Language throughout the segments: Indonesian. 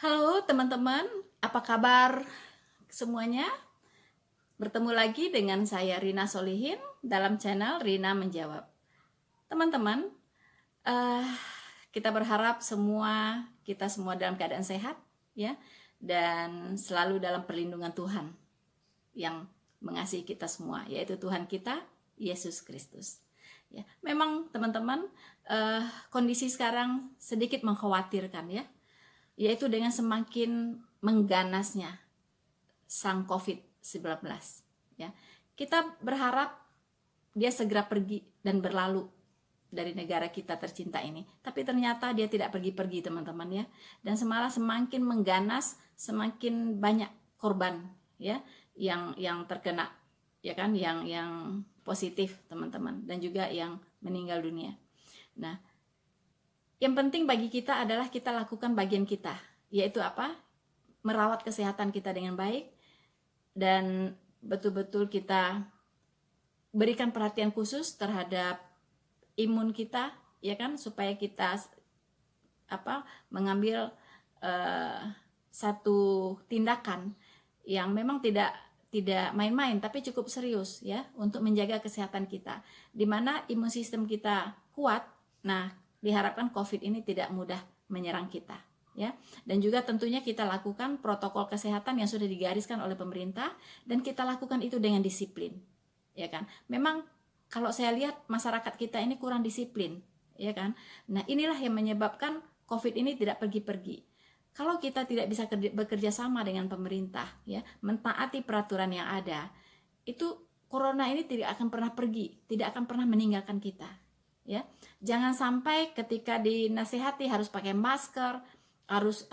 Halo teman-teman, apa kabar semuanya? Bertemu lagi dengan saya Rina Solihin dalam channel Rina Menjawab. Teman-teman, eh, kita berharap kita semua dalam keadaan sehat, ya, dan selalu dalam perlindungan Tuhan yang mengasihi kita semua, yaitu Tuhan kita Yesus Kristus. Ya, memang teman-teman, kondisi sekarang sedikit mengkhawatirkan, ya, yaitu dengan semakin mengganasnya sang COVID-19, ya. Kita berharap dia segera pergi dan berlalu dari negara kita tercinta ini, tapi ternyata dia tidak pergi-pergi, teman-teman, ya. Dan malah semakin mengganas, semakin banyak korban, ya, yang terkena, ya kan, yang positif, teman-teman, dan juga yang meninggal dunia. Nah, yang penting bagi kita adalah kita lakukan bagian kita, yaitu apa? Merawat kesehatan kita dengan baik dan betul-betul kita berikan perhatian khusus terhadap imun kita, ya kan, supaya kita mengambil satu tindakan yang memang tidak main-main tapi cukup serius, ya, untuk menjaga kesehatan kita, di mana imun sistem kita kuat. Nah, diharapkan COVID ini tidak mudah menyerang kita, ya. Dan juga tentunya kita lakukan protokol kesehatan yang sudah digariskan oleh pemerintah, dan kita lakukan itu dengan disiplin, ya kan. Memang kalau saya lihat masyarakat kita ini kurang disiplin, ya kan. Nah, inilah yang menyebabkan COVID ini tidak pergi-pergi. Kalau kita tidak bisa bekerja sama dengan pemerintah, ya, mentaati peraturan yang ada, itu corona ini tidak akan pernah pergi, tidak akan pernah meninggalkan kita, ya. Jangan sampai ketika dinasihati harus pakai masker, harus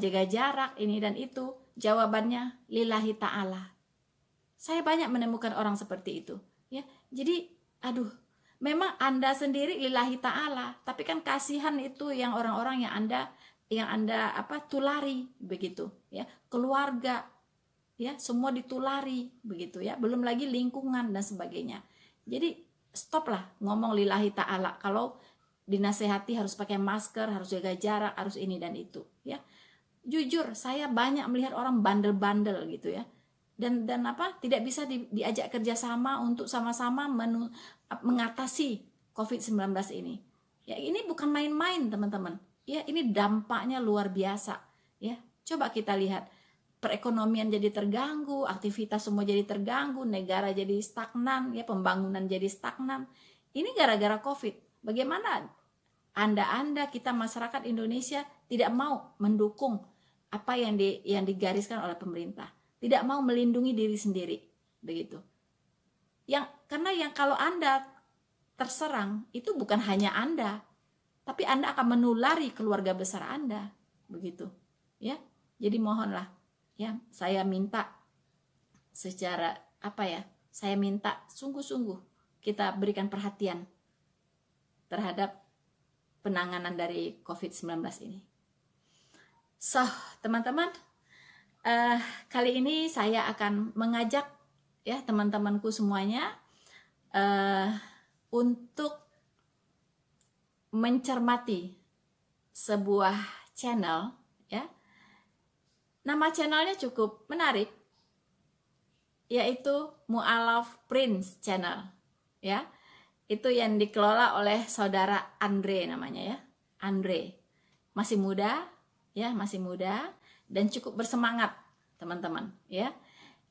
jaga jarak, ini dan itu, jawabannya lillahi ta'ala. Saya banyak menemukan orang seperti itu, ya. Jadi memang Anda sendiri lillahi ta'ala, tapi kan kasihan itu yang orang-orang yang Anda tulari, begitu, ya. Keluarga, ya, semua ditulari, begitu, ya. Belum lagi lingkungan dan sebagainya. Jadi stoplah ngomong lillahi ta'ala kalau dinasehati harus pakai masker, harus jaga jarak, harus ini dan itu, ya. Jujur, saya banyak melihat orang bandel-bandel, gitu, ya, dan tidak bisa diajak kerjasama untuk sama-sama mengatasi COVID-19 ini. Ya, ini bukan main-main, teman-teman, ya. Ini dampaknya luar biasa, ya. Coba kita lihat, perekonomian jadi terganggu, aktivitas semua jadi terganggu, negara jadi stagnan, ya, pembangunan jadi stagnan. Ini gara-gara COVID. Bagaimana Anda kita masyarakat Indonesia tidak mau mendukung apa yang digariskan oleh pemerintah, tidak mau melindungi diri sendiri, begitu. Karena kalau Anda terserang, itu bukan hanya Anda, tapi Anda akan menulari keluarga besar Anda, begitu, ya. Jadi mohonlah, ya, saya minta saya minta sungguh-sungguh kita berikan perhatian terhadap penanganan dari COVID-19 ini. So, teman-teman, kali ini saya akan mengajak, ya, teman-temanku semuanya untuk mencermati sebuah channel, ya. Nama channelnya cukup menarik, yaitu Mu'alaf Prince Channel, ya. Itu yang dikelola oleh saudara Andre namanya, ya. Andre masih muda, ya, masih muda dan cukup bersemangat, teman-teman, ya.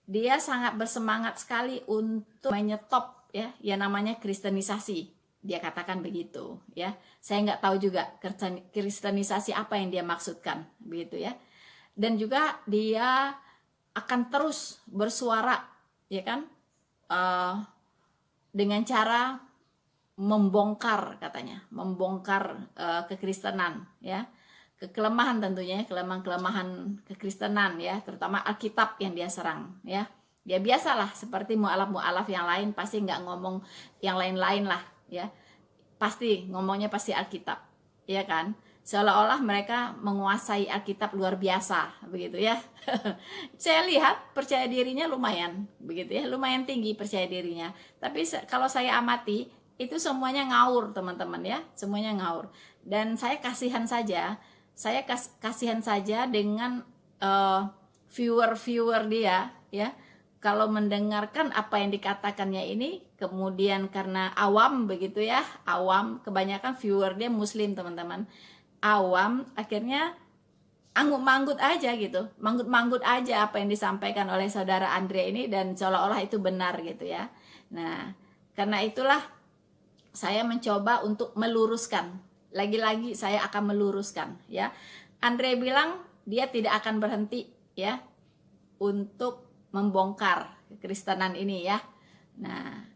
Dia sangat bersemangat sekali untuk menyetop, ya, yang namanya kristenisasi. Dia katakan begitu, ya. Saya nggak tahu juga kristenisasi apa yang dia maksudkan, begitu, ya. Dan juga dia akan terus bersuara, ya kan, dengan cara membongkar kekristenan, ya, kelemahan tentunya, kelemahan kekristenan, ya, terutama Alkitab yang dia serang, ya. Dia biasalah seperti mu'alaf yang lain, pasti nggak ngomong yang lain-lain lah, ya. Pasti ngomongnya pasti Alkitab, ya kan. Seolah-olah mereka menguasai Alkitab luar biasa, begitu, ya. Saya lihat percaya dirinya lumayan, begitu, ya, lumayan tinggi percaya dirinya. Tapi kalau saya amati, itu semuanya ngawur, teman-teman, ya, semuanya ngawur. Dan saya kasihan saja saya kasihan saja dengan viewer dia, ya. Kalau mendengarkan apa yang dikatakannya ini, kemudian karena awam begitu ya, awam, kebanyakan viewer dia muslim teman-teman, awam, akhirnya anggut-manggut aja gitu, manggut-manggut aja apa yang disampaikan oleh saudara Andre ini, dan seolah-olah itu benar gitu ya. Nah, karena itulah saya mencoba untuk meluruskan, lagi-lagi saya akan meluruskan ya. Andre bilang dia tidak akan berhenti ya untuk membongkar kekristenan ini ya. Nah,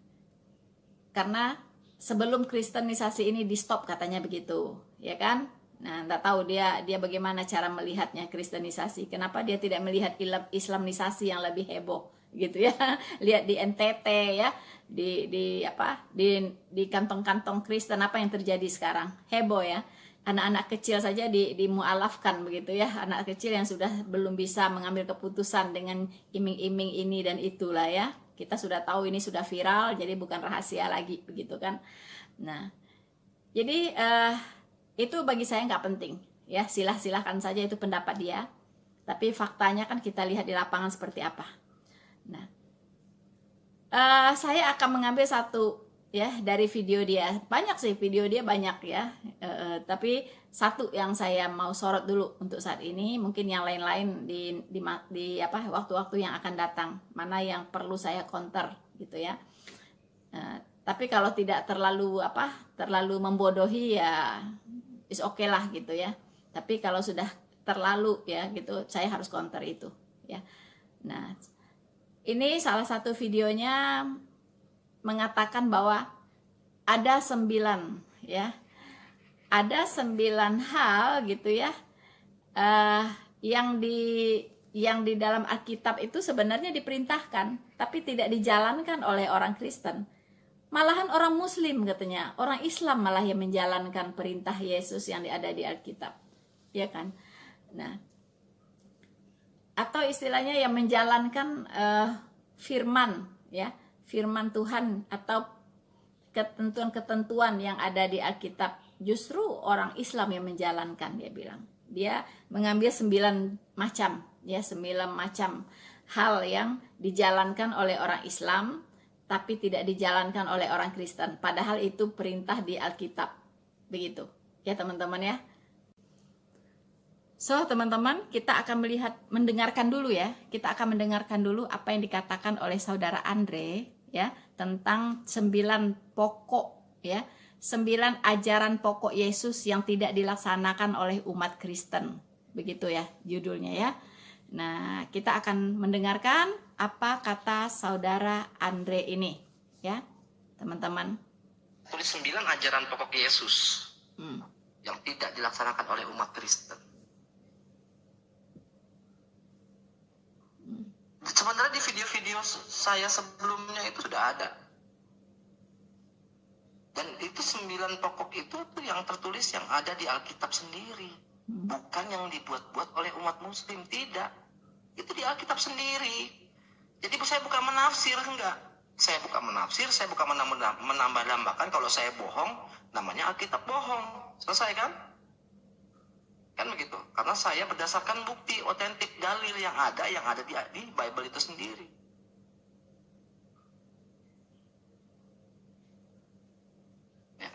karena sebelum kristenisasi ini di stop katanya begitu, ya kan? Nah, nggak tahu dia bagaimana cara melihatnya kristenisasi. Kenapa dia tidak melihat islamisasi yang lebih heboh gitu ya? Lihat di NTT ya, di kantong-kantong Kristen apa yang terjadi sekarang? Heboh ya. Anak-anak kecil saja dimualafkan begitu ya, anak kecil yang sudah belum bisa mengambil keputusan dengan iming-iming ini dan itulah ya. Kita sudah tahu ini sudah viral, jadi bukan rahasia lagi begitu kan. Nah, jadi itu bagi saya nggak penting ya, silahkan saja, itu pendapat dia, tapi faktanya kan kita lihat di lapangan seperti apa. Nah, saya akan mengambil satu ya dari video dia. Banyak sih video dia, banyak ya, tapi satu yang saya mau sorot dulu untuk saat ini. Mungkin yang lain-lain di waktu-waktu yang akan datang, mana yang perlu saya counter gitu ya. Tapi kalau tidak terlalu membodohi ya is okay lah gitu ya. Tapi kalau sudah terlalu ya gitu, saya harus counter itu ya. Nah, ini salah satu videonya mengatakan bahwa ada 9 ya, ada 9 hal gitu ya, yang di dalam Alkitab itu sebenarnya diperintahkan tapi tidak dijalankan oleh orang Kristen. Malahan orang Muslim katanya, orang Islam malah yang menjalankan perintah Yesus yang ada di Alkitab, ya kan? Nah, atau istilahnya yang menjalankan firman ya, firman Tuhan atau ketentuan-ketentuan yang ada di Alkitab, justru orang Islam yang menjalankan. Dia bilang, dia mengambil 9 macam ya, 9 macam hal yang dijalankan oleh orang Islam tapi tidak dijalankan oleh orang Kristen, padahal itu perintah di Alkitab begitu ya teman-teman ya. So teman-teman, kita akan mendengarkan dulu ya. Kita akan mendengarkan dulu apa yang dikatakan oleh saudara Andre ya, tentang 9 pokok ya, 9 ajaran pokok Yesus yang tidak dilaksanakan oleh umat Kristen. Begitu ya judulnya ya. Nah, kita akan mendengarkan apa kata saudara Andre ini ya, teman-teman. Tulis 9 ajaran pokok Yesus yang tidak dilaksanakan oleh umat Kristen. Sebenarnya di video-video saya sebelumnya itu sudah ada. Dan itu 9 pokok itu tuh yang tertulis yang ada di Alkitab sendiri. Bukan yang dibuat-buat oleh umat Muslim, tidak. Itu di Alkitab sendiri. Jadi saya bukan menafsir, enggak. Saya bukan menafsir, saya bukan menambah-nambahkan. Kalau saya bohong, namanya Alkitab bohong. Selesai kan? Kan begitu. Karena saya berdasarkan bukti otentik, dalil yang ada di Bible itu sendiri. Ya.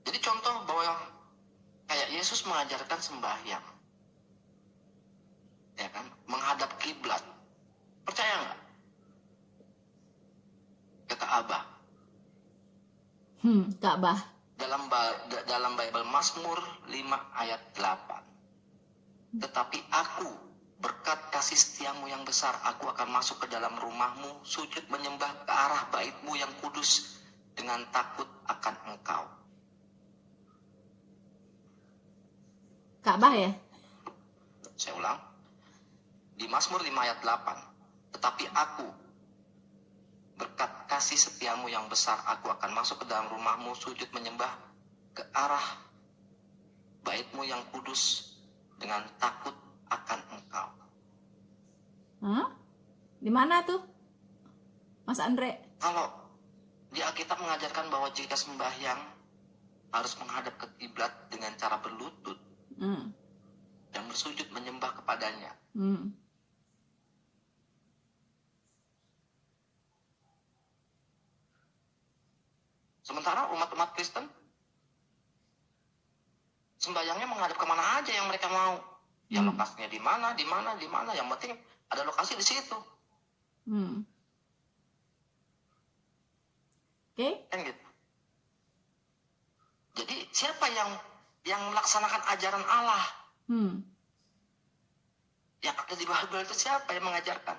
Jadi contoh bahwa kayak Yesus mengajarkan sembahyang, ya kan, menghadap kiblat. Percaya nggak? Kata Abah. Ka'bah. Dalam Bible Mazmur 5 ayat 8. Tetapi aku, berkat kasih setiamu yang besar, aku akan masuk ke dalam rumahmu, sujud menyembah ke arah baitmu yang kudus dengan takut akan engkau. Ka'bah ya? Saya ulang. Di Mazmur 5 ayat 8. Tetapi aku, berkat kasih setiamu yang besar, aku akan masuk ke dalam rumahmu, sujud menyembah ke arah baitmu yang kudus dengan takut akan engkau. Di mana tuh, Mas Andre? Kalau di Alkitab mengajarkan bahwa jika sembahyang harus menghadap ke kiblat dengan cara berlutut dan bersujud menyembah kepadanya. Sementara umat-umat Kristen sembayangnya menghadap kemana aja yang mereka mau. Ya lokasinya di mana, yang penting ada lokasi di situ. Oke. Kan gitu. Jadi siapa yang melaksanakan ajaran Allah? Yang ada di Bible itu siapa yang mengajarkan?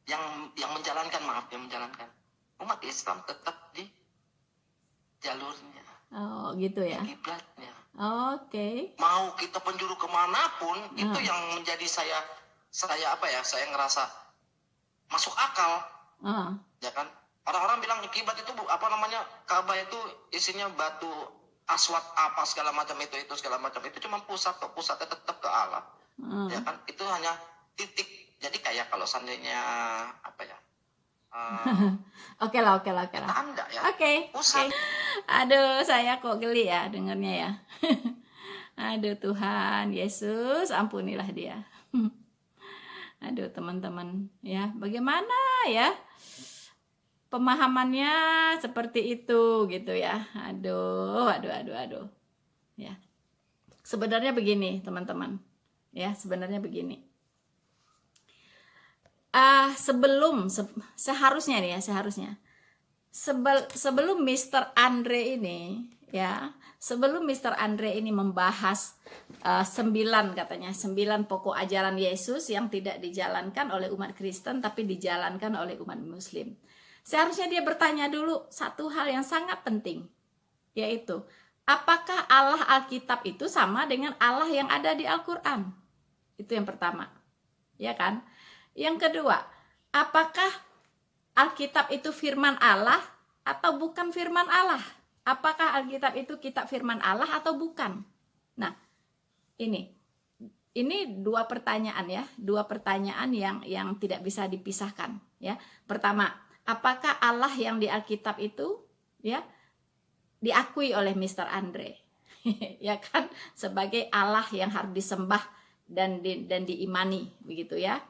Yang menjalankan, yang menjalankan. Umat Islam tetap di jalurnya. Oh, gitu ya. Kiblatnya. Oke. Mau kita penjuru kemanapun, itu yang menjadi saya saya ngerasa masuk akal. Ya kan? Orang-orang bilang kiblat itu Ka'bah itu isinya batu aswad apa segala macam itu segala macam itu cuma pusatnya tetap ke Allah. Ya kan? Itu hanya titik. Jadi kayak kalau seandainya Oke lah. tanda ya. Oke. Aduh, saya kok geli ya dengarnya ya. Aduh Tuhan Yesus, ampunilah dia. Aduh teman-teman ya, bagaimana ya pemahamannya seperti itu gitu ya. Aduh. Ya. Sebenarnya begini teman-teman. Ya, sebenarnya begini. Seharusnya sebelum Mr. Andre ini membahas 9 pokok ajaran Yesus yang tidak dijalankan oleh umat Kristen tapi dijalankan oleh umat Muslim. Seharusnya dia bertanya dulu satu hal yang sangat penting, yaitu apakah Allah Alkitab itu sama dengan Allah yang ada di Al-Quran? Itu yang pertama, ya kan? Yang kedua, apakah Alkitab itu firman Allah atau bukan firman Allah? Apakah Alkitab itu kitab firman Allah atau bukan? Nah, ini dua pertanyaan ya, yang tidak bisa dipisahkan ya. Pertama, apakah Allah yang di Alkitab itu ya diakui oleh Mr. Andre ya kan sebagai Allah yang harus disembah dan diimani begitu ya.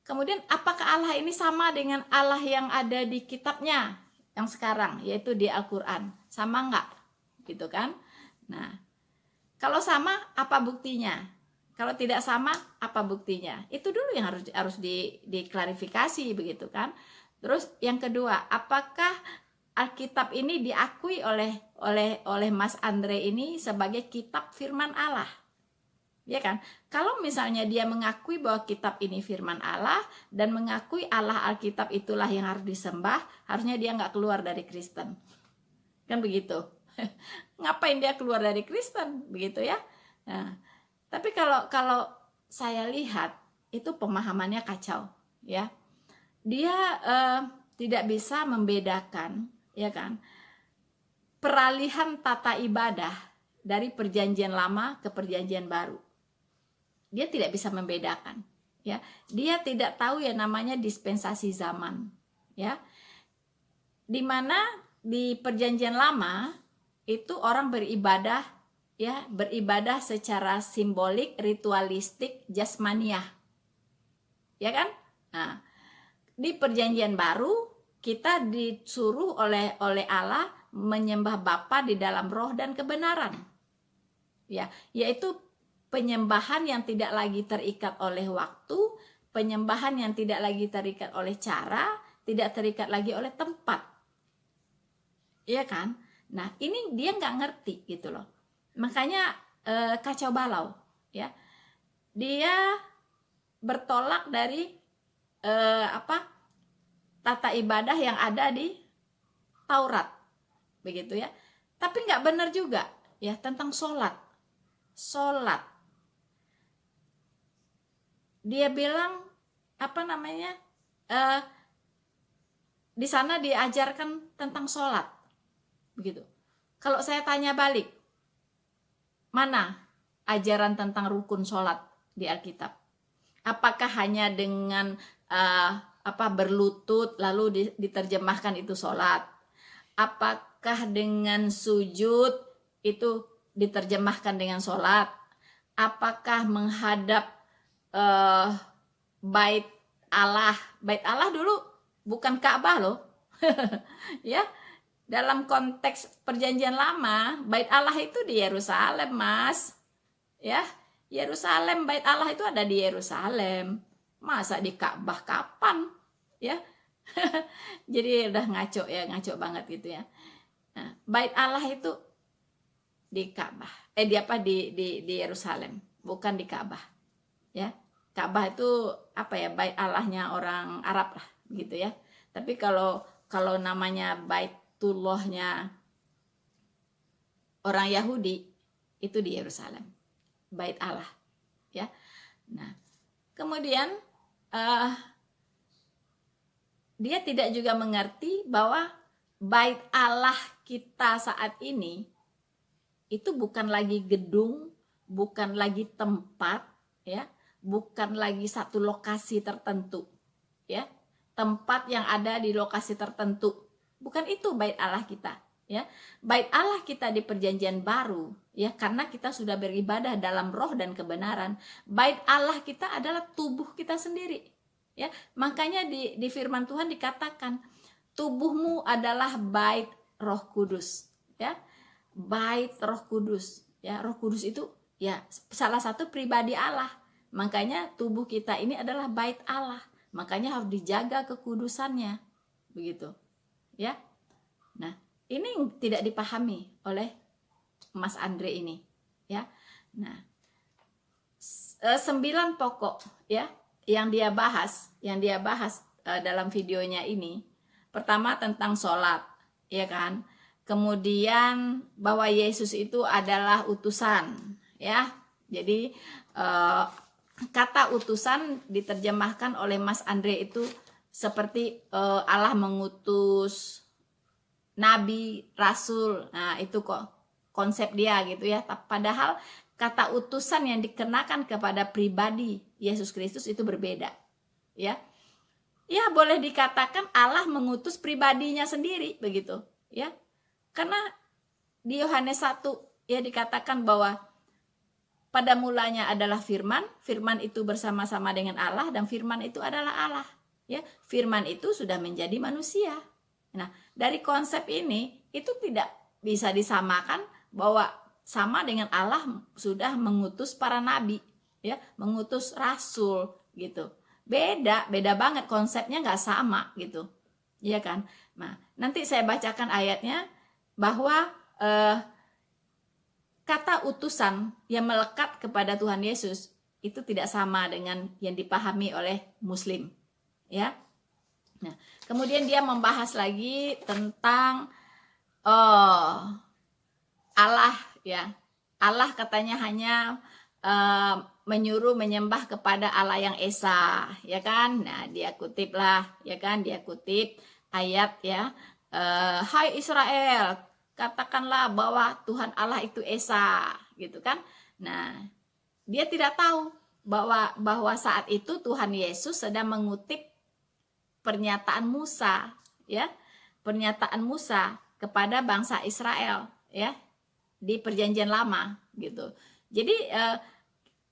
Kemudian apakah Allah ini sama dengan Allah yang ada di kitabnya yang sekarang, yaitu di Al-Quran? Sama enggak? Gitu kan? Nah, kalau sama, apa buktinya? Kalau tidak sama, apa buktinya? Itu dulu yang harus diklarifikasi, begitu kan? Terus yang kedua, apakah Alkitab ini diakui oleh Mas Andre ini sebagai kitab firman Allah? Ya kan? Kalau misalnya dia mengakui bahwa kitab ini firman Allah dan mengakui Allah Alkitab itulah yang harus disembah, harusnya dia nggak keluar dari Kristen. Kan begitu. Ngapain dia keluar dari Kristen? Begitu ya. Nah, tapi kalau saya lihat itu pemahamannya kacau, ya. Dia tidak bisa membedakan, ya kan? Peralihan tata ibadah dari perjanjian lama ke perjanjian baru. Dia tidak bisa membedakan, ya. Dia tidak tahu yang namanya dispensasi zaman, ya. Dimana di perjanjian lama itu orang beribadah, ya, beribadah secara simbolik, ritualistik, jasmaniah, ya kan? Nah, di perjanjian baru kita disuruh oleh Allah menyembah Bapa di dalam roh dan kebenaran, ya, yaitu penyembahan yang tidak lagi terikat oleh waktu, penyembahan yang tidak lagi terikat oleh cara, tidak terikat lagi oleh tempat. Iya kan? Nah, ini dia nggak ngerti gitu loh. Makanya kacau balau, ya. Dia bertolak dari tata ibadah yang ada di Taurat, begitu ya. Tapi nggak benar juga, ya, tentang sholat. Dia bilang di sana diajarkan tentang sholat, begitu. Kalau saya tanya balik, mana ajaran tentang rukun sholat di Alkitab? Apakah hanya dengan berlutut lalu diterjemahkan itu sholat? Apakah dengan sujud itu diterjemahkan dengan sholat? Apakah menghadap bait Allah? Bait Allah dulu bukan Ka'bah loh. Ya, dalam konteks perjanjian lama, bait Allah itu di Yerusalem, Mas. Ya, Yerusalem, bait Allah itu ada di Yerusalem. Masa di Ka'bah kapan? Ya. Jadi udah ngaco ya, ngaco banget gitu ya. Nah, bait Allah itu di Ka'bah. Di Yerusalem, bukan di Ka'bah. Ya. Ka'bah itu apa ya? Bait Allahnya orang Arab lah, gitu ya. Tapi kalau namanya Baitullahnya orang Yahudi, itu di Yerusalem. Bait Allah, ya. Nah, kemudian dia tidak juga mengerti bahwa bait Allah kita saat ini itu bukan lagi gedung, bukan lagi tempat, ya, bukan lagi satu lokasi tertentu, ya, tempat yang ada di lokasi tertentu. Bukan itu bait Allah kita, ya. Bait Allah kita di perjanjian baru, ya, karena kita sudah beribadah dalam roh dan kebenaran. Bait Allah kita adalah tubuh kita sendiri, ya. Makanya di firman Tuhan dikatakan tubuhmu adalah bait Roh Kudus, ya. Bait Roh Kudus, ya. Roh Kudus itu ya salah satu pribadi Allah. Makanya tubuh kita ini adalah bait Allah. Makanya harus dijaga kekudusannya, begitu, ya. Nah, ini tidak dipahami oleh Mas Andre ini, ya. Nah, 9 pokok, ya, yang dia bahas dalam videonya ini. Pertama tentang sholat, ya kan. Kemudian bahwa Yesus itu adalah utusan, ya. Jadi kata utusan diterjemahkan oleh Mas Andre itu seperti Allah mengutus nabi, rasul. Nah, itu kok konsep dia gitu ya. Padahal kata utusan yang dikenakan kepada pribadi Yesus Kristus itu berbeda, ya. Ya, boleh dikatakan Allah mengutus pribadinya sendiri, begitu, ya. Karena di Yohanes 1 ya dikatakan bahwa pada mulanya adalah firman, firman itu bersama-sama dengan Allah, dan firman itu adalah Allah, ya. Firman itu sudah menjadi manusia. Nah, dari konsep ini itu tidak bisa disamakan bahwa sama dengan Allah sudah mengutus para nabi, ya, mengutus rasul gitu. Beda banget, konsepnya nggak sama gitu, ya kan. Nah, nanti saya bacakan ayatnya bahwa kata utusan yang melekat kepada Tuhan Yesus itu tidak sama dengan yang dipahami oleh Muslim, ya. Nah, kemudian dia membahas lagi tentang Allah, ya. Allah katanya hanya menyuruh menyembah kepada Allah yang esa, ya kan. Nah, dia kutip lah, ya kan, dia kutip ayat, ya. Hai Israel, katakanlah bahwa Tuhan Allah itu esa, gitu kan. Nah, dia tidak tahu bahwa saat itu Tuhan Yesus sedang mengutip pernyataan Musa, ya, pernyataan Musa kepada bangsa Israel, ya, di perjanjian lama, gitu. Jadi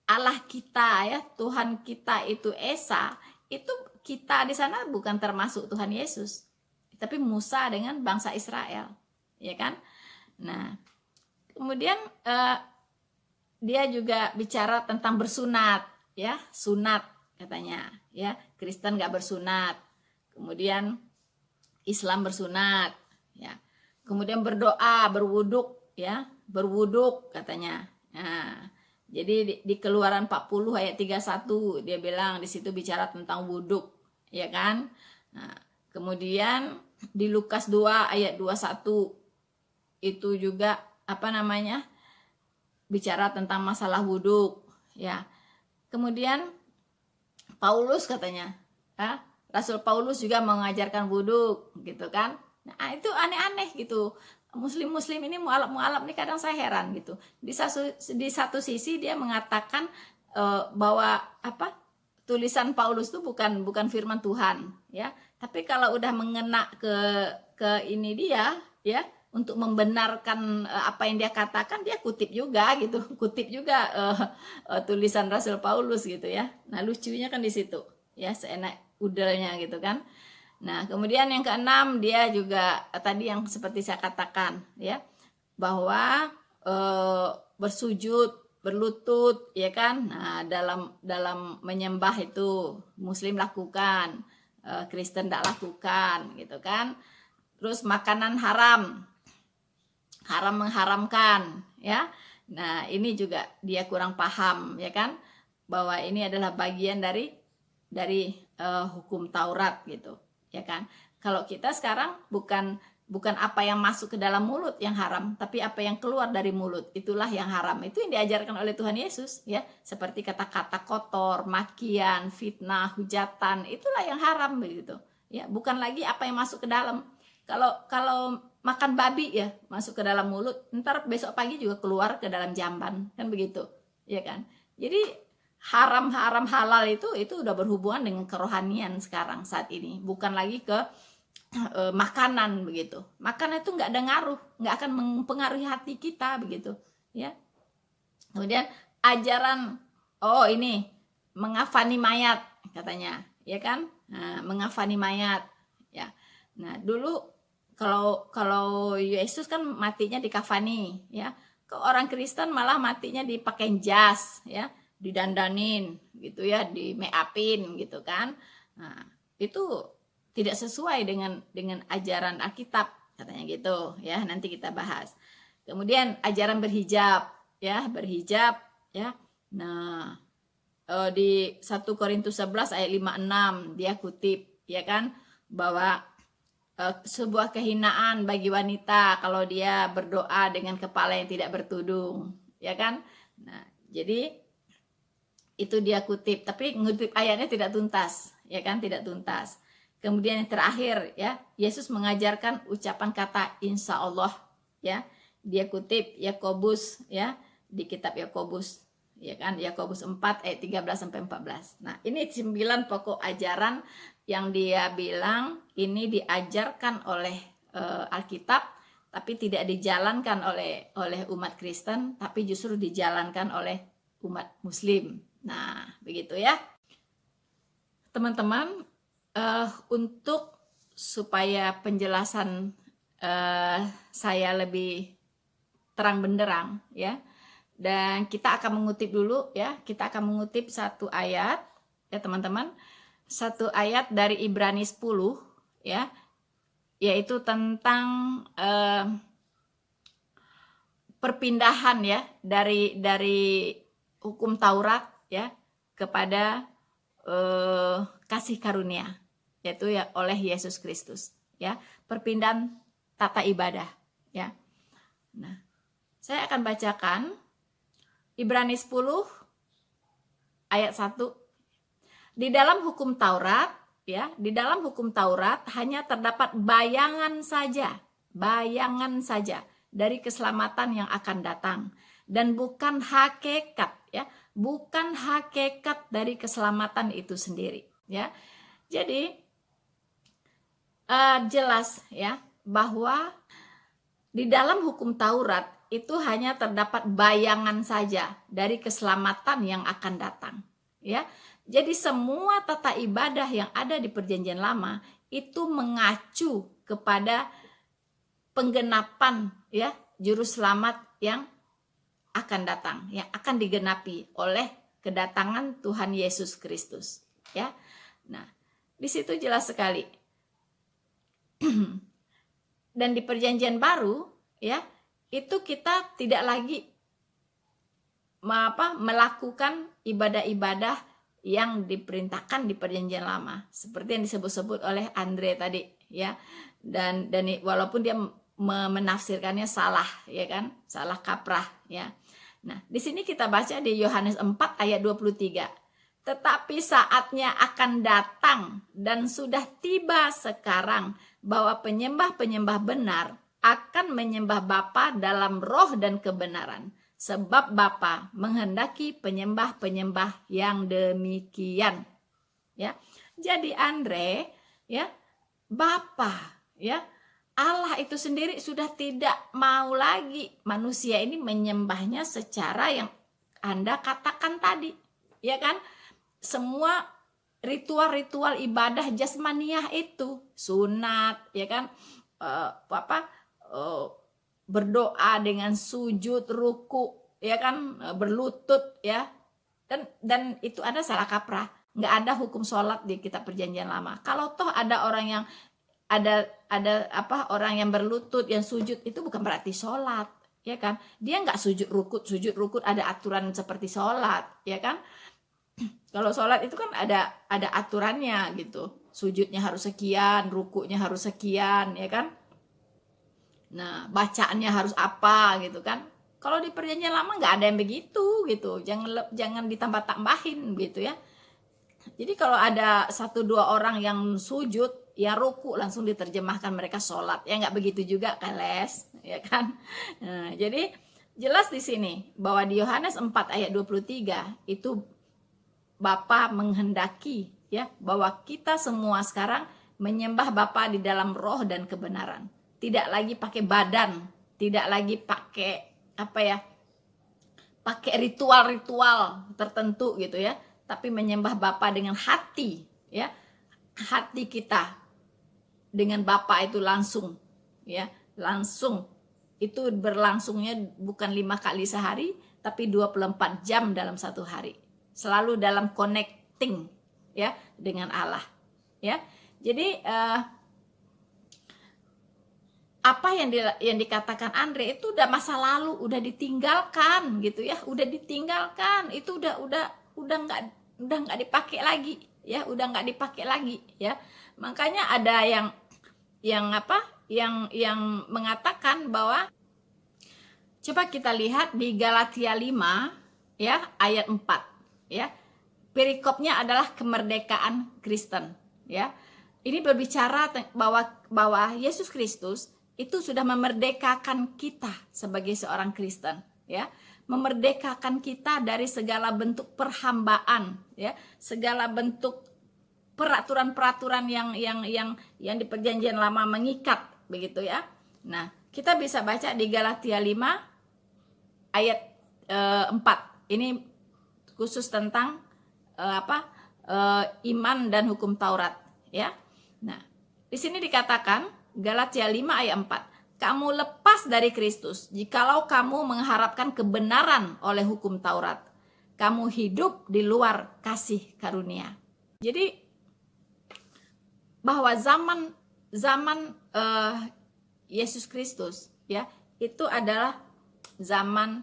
Allah kita, ya, Tuhan kita itu esa, itu kita di sana bukan termasuk Tuhan Yesus, tapi Musa dengan bangsa Israel, ya kan. Nah, kemudian dia juga bicara tentang bersunat, ya, sunat katanya, ya, Kristen nggak bersunat, kemudian Islam bersunat, ya, kemudian berdoa, berwuduk, ya, berwuduk katanya. Nah, jadi di Keluaran 40 ayat 31 dia bilang di situ bicara tentang wuduk, ya kan. Nah, kemudian di Lukas 2 ayat 21 itu juga bicara tentang masalah wuduk, ya. Kemudian Paulus katanya, ya, Rasul Paulus juga mengajarkan wuduk, gitu kan. Nah, itu aneh-aneh gitu. Muslim ini mualaf nih, kadang saya heran gitu. Di satu sisi dia mengatakan bahwa tulisan Paulus itu bukan firman Tuhan, ya. Tapi kalau udah mengena ke ini dia, ya, untuk membenarkan apa yang dia katakan, dia kutip juga gitu, kutip juga tulisan Rasul Paulus gitu ya. Nah lucunya kan di situ ya, seenak udelnya gitu kan. Nah kemudian yang keenam, dia juga tadi yang seperti saya katakan ya, bahwa bersujud, berlutut ya kan. Nah dalam menyembah itu Muslim lakukan, Kristen tidak lakukan gitu kan. Terus makanan haram mengharamkan ya. Nah ini juga dia kurang paham ya kan, bahwa ini adalah bagian dari hukum Taurat gitu ya kan. Kalau kita sekarang bukan apa yang masuk ke dalam mulut yang haram, tapi apa yang keluar dari mulut, itulah yang haram. Itu yang diajarkan oleh Tuhan Yesus ya, seperti kata-kata kotor, makian, fitnah, hujatan, itulah yang haram begitu ya, bukan lagi apa yang masuk ke dalam. Kalau makan babi ya masuk ke dalam mulut, ntar besok pagi juga keluar ke dalam jamban kan begitu ya kan. Jadi haram halal itu udah berhubungan dengan kerohanian sekarang saat ini, bukan lagi ke makanan begitu. Makanan itu nggak ada ngaruh, nggak akan mempengaruhi hati kita begitu ya. Kemudian ajaran ini mengafani mayat katanya ya kan. Nah, mengafani mayat ya. Nah dulu kalau Yesus kan matinya dikafani ya, ke orang Kristen malah matinya dipakai jas ya, didandanin gitu ya, di make upin gitu kan. Nah itu tidak sesuai dengan ajaran Alkitab katanya gitu ya, nanti kita bahas. Kemudian ajaran berhijab ya, nah di 1 Korintus 11 ayat 5-6 dia kutip ya kan, bahwa sebuah kehinaan bagi wanita kalau dia berdoa dengan kepala yang tidak bertudung ya kan. Nah jadi itu dia kutip, tapi ngutip ayatnya tidak tuntas ya kan, tidak tuntas. Kemudian yang terakhir ya, Yesus mengajarkan ucapan kata insya Allah ya, dia kutip Yakobus ya, di kitab Yakobus ya kan, Yakobus 4 ayat 13-14. Nah ini 9 pokok ajaran yang dia bilang ini diajarkan oleh Alkitab, tapi tidak dijalankan oleh umat Kristen, tapi justru dijalankan oleh umat Muslim. Nah begitu ya teman-teman. Untuk supaya penjelasan saya lebih terang benderang ya, dan kita akan mengutip dulu ya, kita akan mengutip satu ayat ya teman-teman, satu ayat dari Ibrani 10 ya, yaitu tentang perpindahan ya dari hukum Taurat ya kepada kasih karunia, yaitu ya oleh Yesus Kristus ya, perpindahan tata ibadah ya. Nah saya akan bacakan Ibrani 10 ayat 1. Di dalam hukum Taurat ya, di dalam hukum Taurat hanya terdapat bayangan saja dari keselamatan yang akan datang, dan bukan hakikat ya, bukan hakikat dari keselamatan itu sendiri ya. Jadi jelas ya bahwa di dalam hukum Taurat itu hanya terdapat bayangan saja dari keselamatan yang akan datang ya. Jadi semua tata ibadah yang ada di Perjanjian Lama itu mengacu kepada penggenapan ya juru selamat yang akan datang, yang akan digenapi oleh kedatangan Tuhan Yesus Kristus ya. Nah di situ jelas sekali. Dan di Perjanjian Baru ya itu kita tidak lagi melakukan ibadah-ibadah yang diperintahkan di Perjanjian Lama, seperti yang disebut-sebut oleh Andre tadi ya. Dan walaupun dia menafsirkannya salah ya kan, salah kaprah ya. Nah di sini kita baca di Yohanes 4 ayat 23, tetapi saatnya akan datang dan sudah tiba sekarang bahwa penyembah-penyembah benar akan menyembah Bapa dalam roh dan kebenaran, sebab Bapa menghendaki penyembah-penyembah yang demikian ya. Jadi Andre ya, Bapa ya Allah itu sendiri sudah tidak mau lagi manusia ini menyembahnya secara yang Anda katakan tadi, ya kan? Semua ritual-ritual ibadah jasmaniah itu, sunat, ya kan? Berdoa dengan sujud, ruku, ya kan? Berlutut, ya. Dan itu ada salah kaprah. Nggak ada hukum sholat di kitab Perjanjian Lama. Kalau toh ada orang yang orang yang berlutut, yang sujud, itu bukan berarti sholat, ya kan? Dia nggak sujud rukut ada aturan seperti sholat, ya kan? Kalau sholat itu kan ada aturannya gitu, sujudnya harus sekian, rukuknya harus sekian, ya kan? Nah, bacaannya harus apa gitu kan? Kalau di Perjanjian Lama nggak ada yang begitu gitu, jangan ditambah-tambahin gitu ya. Jadi kalau ada 1-2 orang yang sujud, ya ruku langsung diterjemahkan mereka sholat, ya nggak begitu juga Kales, ya kan? Nah, jadi jelas di sini bahwa di Yohanes 4 ayat 23 itu Bapa menghendaki ya bahwa kita semua sekarang menyembah Bapa di dalam roh dan kebenaran, tidak lagi pakai badan, tidak lagi pakai pakai ritual-ritual tertentu gitu ya, tapi menyembah Bapa dengan hati, ya, hati kita dengan Bapa itu langsung, ya, langsung. Itu berlangsungnya bukan 5 kali sehari, tapi 24 jam dalam satu hari. Selalu dalam connecting, ya, dengan Allah, ya. Jadi apa yang dikatakan Andre itu udah masa lalu, udah ditinggalkan gitu ya, udah ditinggalkan, itu udah nggak dipakai lagi, ya, udah nggak dipakai lagi, ya. Makanya ada yang mengatakan bahwa, coba kita lihat di Galatia 5 ya ayat 4 ya. Perikopnya adalah kemerdekaan Kristen, ya. Ini berbicara bahwa Yesus Kristus itu sudah memerdekakan kita sebagai seorang Kristen, ya. Memerdekakan kita dari segala bentuk perhambaan, ya, segala bentuk peraturan-peraturan yang di Perjanjian Lama mengikat, begitu ya. Nah, kita bisa baca di Galatia 5 ayat 4. Ini khusus tentang iman dan hukum Taurat, ya. Nah, di sini dikatakan Galatia 5 ayat 4. Kamu lepas dari Kristus jikalau kamu mengharapkan kebenaran oleh hukum Taurat. Kamu hidup di luar kasih karunia. Jadi bahwa zaman Yesus Kristus, ya, itu adalah zaman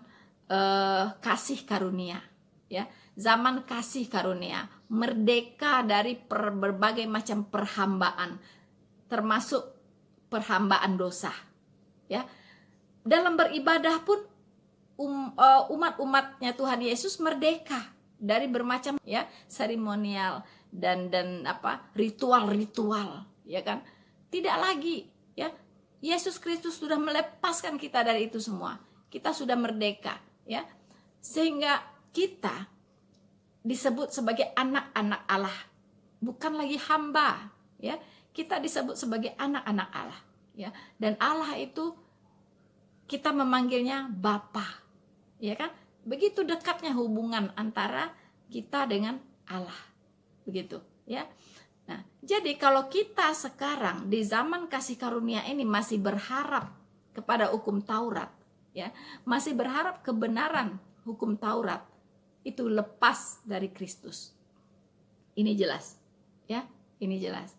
kasih karunia, ya, zaman kasih karunia, merdeka dari berbagai macam perhambaan, termasuk perhambaan dosa, ya. Dalam beribadah pun umat-umatnya Tuhan Yesus merdeka dari bermacam, ya, seremonial dan ritual-ritual, ya kan. Tidak lagi, ya. Yesus Kristus sudah melepaskan kita dari itu semua. Kita sudah merdeka, ya. Sehingga kita disebut sebagai anak-anak Allah, bukan lagi hamba, ya. Kita disebut sebagai anak-anak Allah, ya. Dan Allah itu kita memanggilnya Bapa, ya kan. Begitu dekatnya hubungan antara kita dengan Allah, begitu, ya. Nah, jadi kalau kita sekarang di zaman kasih karunia ini masih berharap kepada hukum Taurat, ya, masih berharap kebenaran hukum Taurat, itu lepas dari Kristus. Ini jelas, ya, ini jelas.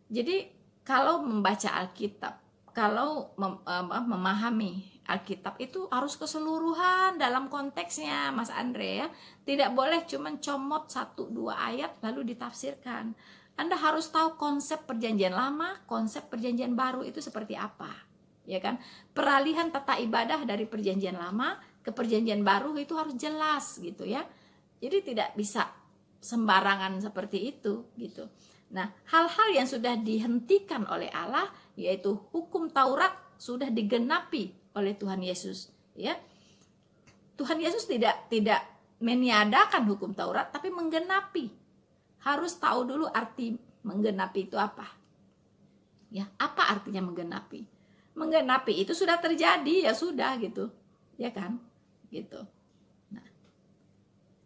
Jadi kalau membaca Alkitab, kalau memahami Alkitab itu harus keseluruhan dalam konteksnya, Mas Andre, ya. Tidak boleh cuma comot 1-2 ayat lalu ditafsirkan. Anda harus tahu konsep Perjanjian Lama, konsep Perjanjian Baru itu seperti apa, ya kan? Peralihan tata ibadah dari Perjanjian Lama ke Perjanjian Baru itu harus jelas gitu, ya. Jadi tidak bisa sembarangan seperti itu gitu. Nah, hal-hal yang sudah dihentikan oleh Allah, yaitu hukum Taurat, sudah digenapi oleh Tuhan Yesus, ya. Tuhan Yesus tidak meniadakan hukum Taurat, tapi menggenapi. Harus tahu dulu arti menggenapi itu apa, ya. Apa artinya menggenapi? menggenapi itu sudah terjadi, ya sudah gitu. Ya kan? Gitu. Nah,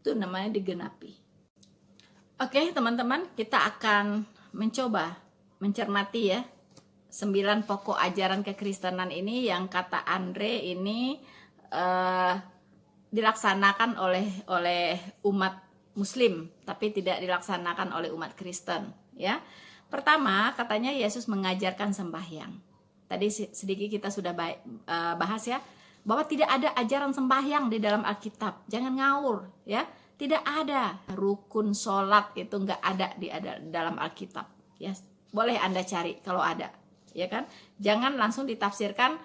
itu namanya digenapi. Oke, teman-teman, kita akan mencoba mencermati ya 9 pokok ajaran kekristenan ini yang kata Andre ini dilaksanakan oleh umat Muslim, tapi tidak dilaksanakan oleh umat Kristen. Ya, pertama katanya Yesus mengajarkan sembahyang. Tadi sedikit kita sudah bahas ya, bahwa tidak ada ajaran sembahyang di dalam Alkitab. Jangan ngawur ya, tidak ada rukun sholat, itu nggak ada di dalam Alkitab. Ya, boleh Anda cari kalau ada, ya kan? Jangan langsung ditafsirkan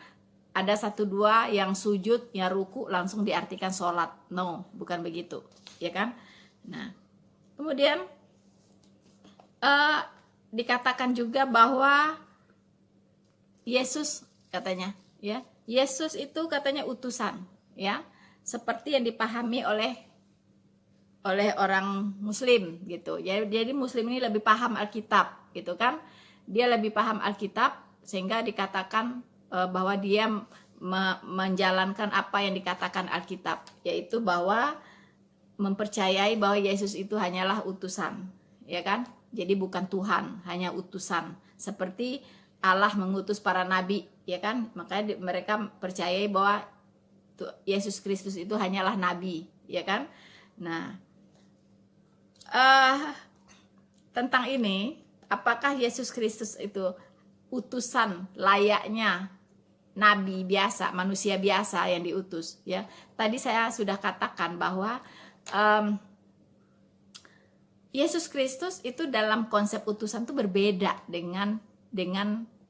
ada 1-2 yang sujud, yang ruku langsung diartikan sholat. No, bukan begitu, ya kan? Nah, kemudian dikatakan juga bahwa Yesus katanya, ya, Yesus itu katanya utusan, ya, seperti yang dipahami oleh orang Muslim gitu. Jadi Muslim ini lebih paham Alkitab, gitu kan? Dia lebih paham Alkitab sehingga dikatakan bahwa dia menjalankan apa yang dikatakan Alkitab, yaitu bahwa mempercayai bahwa Yesus itu hanyalah utusan, ya kan? Jadi bukan Tuhan, hanya utusan. Seperti Allah mengutus para nabi, ya kan? Makanya mereka percayai bahwa Yesus Kristus itu hanyalah nabi, ya kan? Nah, tentang ini, apakah Yesus Kristus itu utusan layaknya nabi biasa, manusia biasa yang diutus, ya? Tadi saya sudah katakan bahwa Yesus Kristus itu dalam konsep utusan itu berbeda dengan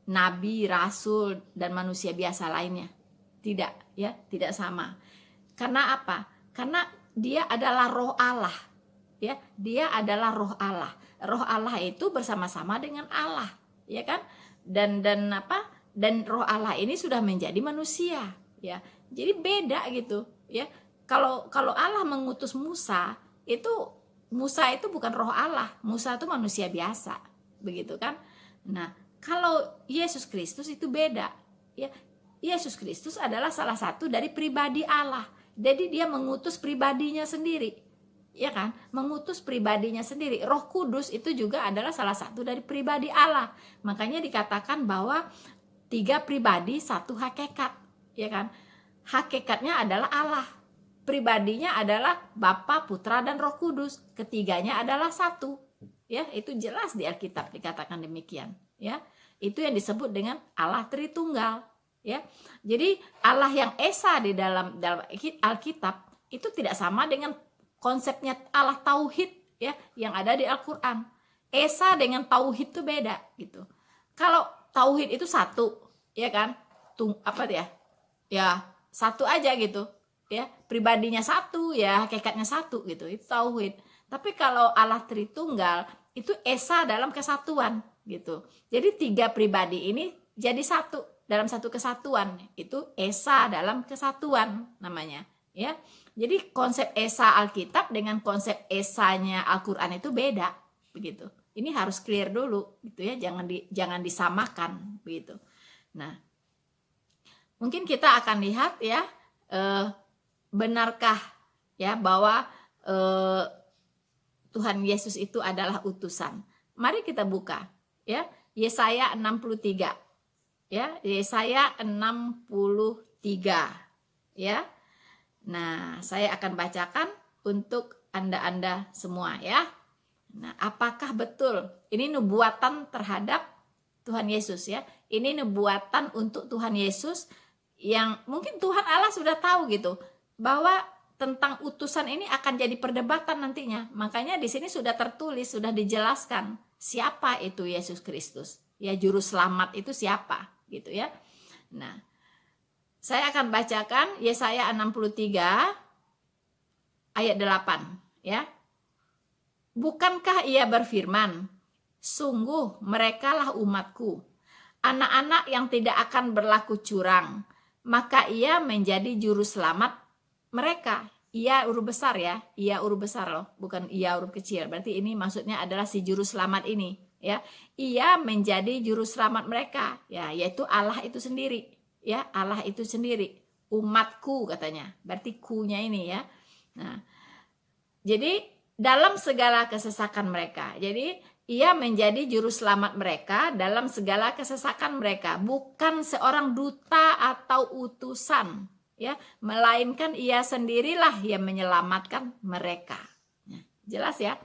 nabi, rasul, dan manusia biasa lainnya. Tidak, ya, tidak sama. Karena apa? Karena dia adalah roh Allah, ya. Dia adalah roh Allah. Roh Allah itu bersama-sama dengan Allah, ya kan? Dan roh Allah ini sudah menjadi manusia, ya. Jadi beda gitu, ya. Kalau Allah mengutus Musa itu bukan roh Allah, Musa itu manusia biasa, begitu kan? Nah, kalau Yesus Kristus itu beda, ya. Yesus Kristus adalah salah satu dari pribadi Allah. Jadi dia mengutus pribadinya sendiri, ya kan? Mengutus pribadinya sendiri. Roh Kudus itu juga adalah salah satu dari pribadi Allah. Makanya dikatakan bahwa 3 pribadi, 1 hakikat, ya kan? Hakikatnya adalah Allah. Pribadinya adalah Bapa, Putra, dan Roh Kudus. Ketiganya adalah satu. Ya, itu jelas di Alkitab dikatakan demikian, ya. Itu yang disebut dengan Allah Tritunggal, ya. Jadi Allah yang esa di dalam Alkitab itu tidak sama dengan konsepnya Allah tauhid, ya, yang ada di Al-Qur'an. Esa dengan tauhid itu beda gitu. Kalau tauhid itu satu, ya kan? Ya, satu aja gitu. Ya, pribadinya satu, ya, hakikatnya satu gitu. Itu tauhid. Tapi kalau Allah Tritunggal itu esa dalam kesatuan gitu. Jadi 3 pribadi ini jadi satu dalam satu kesatuan. Itu esa dalam kesatuan namanya, ya. Jadi konsep esa Alkitab dengan konsep esanya Al-Qur'an itu beda, begitu. Ini harus clear dulu gitu ya, jangan disamakan begitu. Nah, mungkin kita akan lihat ya, benarkah ya bahwa Tuhan Yesus itu adalah utusan. Mari kita buka ya, Yesaya 63. Ya, Yesaya 63 ya. Nah, saya akan bacakan untuk Anda semua ya. Nah, apakah betul ini nubuatan terhadap Tuhan Yesus ya? Ini nubuatan untuk Tuhan Yesus yang mungkin Tuhan Allah sudah tahu gitu, bahwa tentang utusan ini akan jadi perdebatan nantinya. Makanya di sini sudah tertulis, sudah dijelaskan siapa itu Yesus Kristus. Ya, juru selamat itu siapa gitu ya. Nah, saya akan bacakan Yesaya 63 ayat 8 ya. Bukankah ia berfirman, sungguh merekalah umatku, anak-anak yang tidak akan berlaku curang, maka ia menjadi juru selamat mereka. Ia huruf besar ya, ia huruf besar loh, bukan ia huruf kecil. Berarti ini maksudnya adalah si juru selamat ini ya. Ia menjadi juru selamat mereka ya, yaitu Allah itu sendiri. ya, Allah itu sendiri. Umatku katanya, berarti ku-nya ini ya. Nah, jadi dalam segala kesesakan mereka, jadi ia menjadi juru selamat mereka dalam segala kesesakan mereka, bukan seorang duta atau utusan, ya, melainkan ia sendirilah yang menyelamatkan mereka. Nah, jelas ya.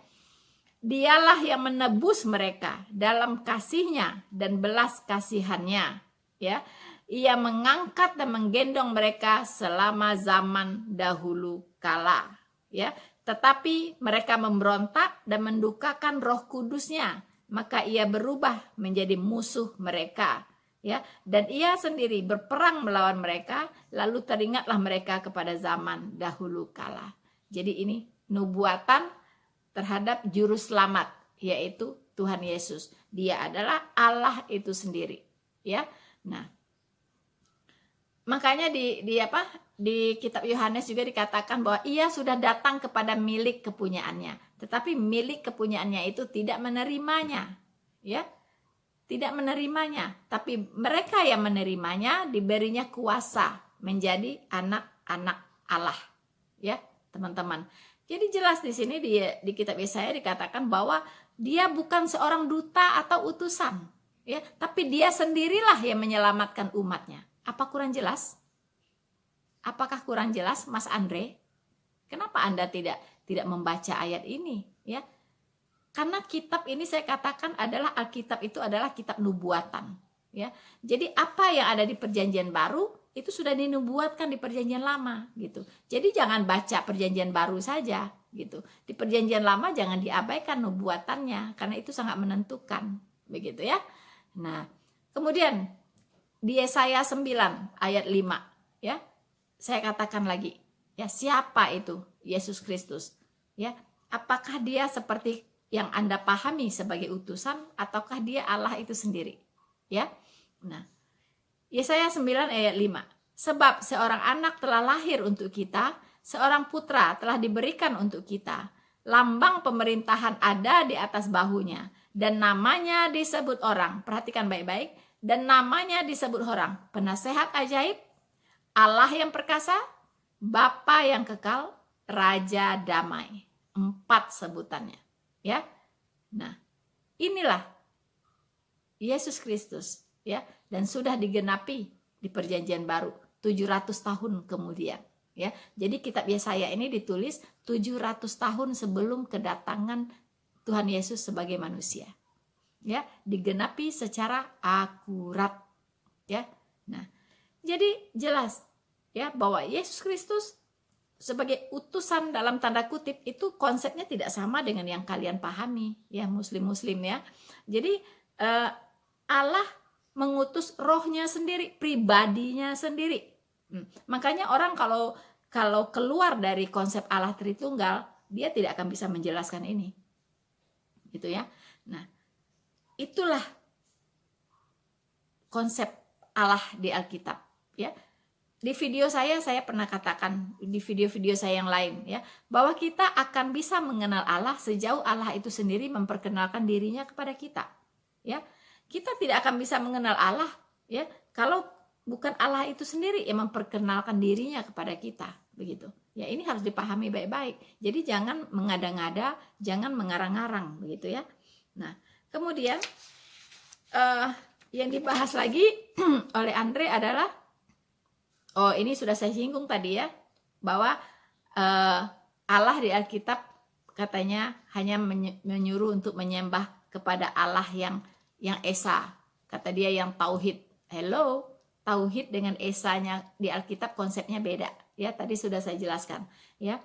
Dialah yang menebus mereka dalam kasihnya dan belas kasihannya, ya. Ia mengangkat dan menggendong mereka selama zaman dahulu kala, ya. Tetapi mereka memberontak dan mendukakan Roh Kudusnya, maka ia berubah menjadi musuh mereka, ya. Dan ia sendiri berperang melawan mereka, lalu teringatlah mereka kepada zaman dahulu kala. Jadi ini nubuatan terhadap juru selamat, yaitu Tuhan Yesus. Dia adalah Allah itu sendiri, ya. Nah, makanya di kitab Yohanes juga dikatakan bahwa ia sudah datang kepada milik kepunyaannya, tetapi milik kepunyaannya itu tidak menerimanya, ya, tidak menerimanya. Tapi mereka yang menerimanya diberinya kuasa menjadi anak-anak Allah, ya teman-teman. Jadi jelas di sini di kitab Yesaya dikatakan bahwa dia bukan seorang duta atau utusan, ya, tapi dia sendirilah yang menyelamatkan umatnya. Apa kurang jelas? Apakah kurang jelas, Mas Andre? Kenapa Anda tidak membaca ayat ini, ya? Karena kitab ini saya katakan adalah Alkitab, itu adalah kitab nubuatan, ya. Jadi apa yang ada di Perjanjian Baru itu sudah dinubuatkan di Perjanjian Lama, gitu. Jadi jangan baca Perjanjian Baru saja, gitu. Di Perjanjian Lama jangan diabaikan nubuatannya, karena itu sangat menentukan, begitu ya. Nah, kemudian di Yesaya 9 ayat 5, ya. Saya katakan lagi, ya, siapa itu Yesus Kristus? Ya, apakah dia seperti yang Anda pahami sebagai utusan ataukah dia Allah itu sendiri? Ya. Nah, Yesaya 9 ayat 5. Sebab seorang anak telah lahir untuk kita, seorang putra telah diberikan untuk kita. Lambang pemerintahan ada di atas bahunya dan namanya disebut orang. Perhatikan baik-baik. Dan namanya disebut orang, penasehat ajaib, Allah yang perkasa, Bapa yang kekal, Raja damai. 4 sebutannya, ya. Nah, inilah Yesus Kristus, ya, dan sudah digenapi di Perjanjian Baru 700 tahun kemudian, ya. Jadi kitab Yesaya ini ditulis 700 tahun sebelum kedatangan Tuhan Yesus sebagai manusia. Ya, digenapi secara akurat, ya. Nah, jadi jelas, ya, bahwa Yesus Kristus sebagai utusan dalam tanda kutip itu konsepnya tidak sama dengan yang kalian pahami, ya, muslim ya. Jadi Allah mengutus rohnya sendiri, pribadinya sendiri. Makanya orang kalau keluar dari konsep Allah Tritunggal, dia tidak akan bisa menjelaskan ini, gitu ya. Nah, itulah konsep Allah di Alkitab, ya. Di video saya pernah katakan, di video-video saya yang lain, ya, bahwa kita akan bisa mengenal Allah sejauh Allah itu sendiri memperkenalkan dirinya kepada kita, ya. Kita tidak akan bisa mengenal Allah, ya, kalau bukan Allah itu sendiri yang memperkenalkan dirinya kepada kita, begitu. Ya, ini harus dipahami baik-baik. Jadi jangan mengada-ngada, jangan mengarang-arang, begitu ya. Nah, kemudian yang dibahas lagi oleh Andre adalah, ini sudah saya singgung tadi ya, bahwa Allah di Alkitab katanya hanya menyuruh untuk menyembah kepada Allah yang Esa. Kata dia yang tauhid. Hello, tauhid dengan Esanya di Alkitab konsepnya beda. Ya, tadi sudah saya jelaskan. Ya,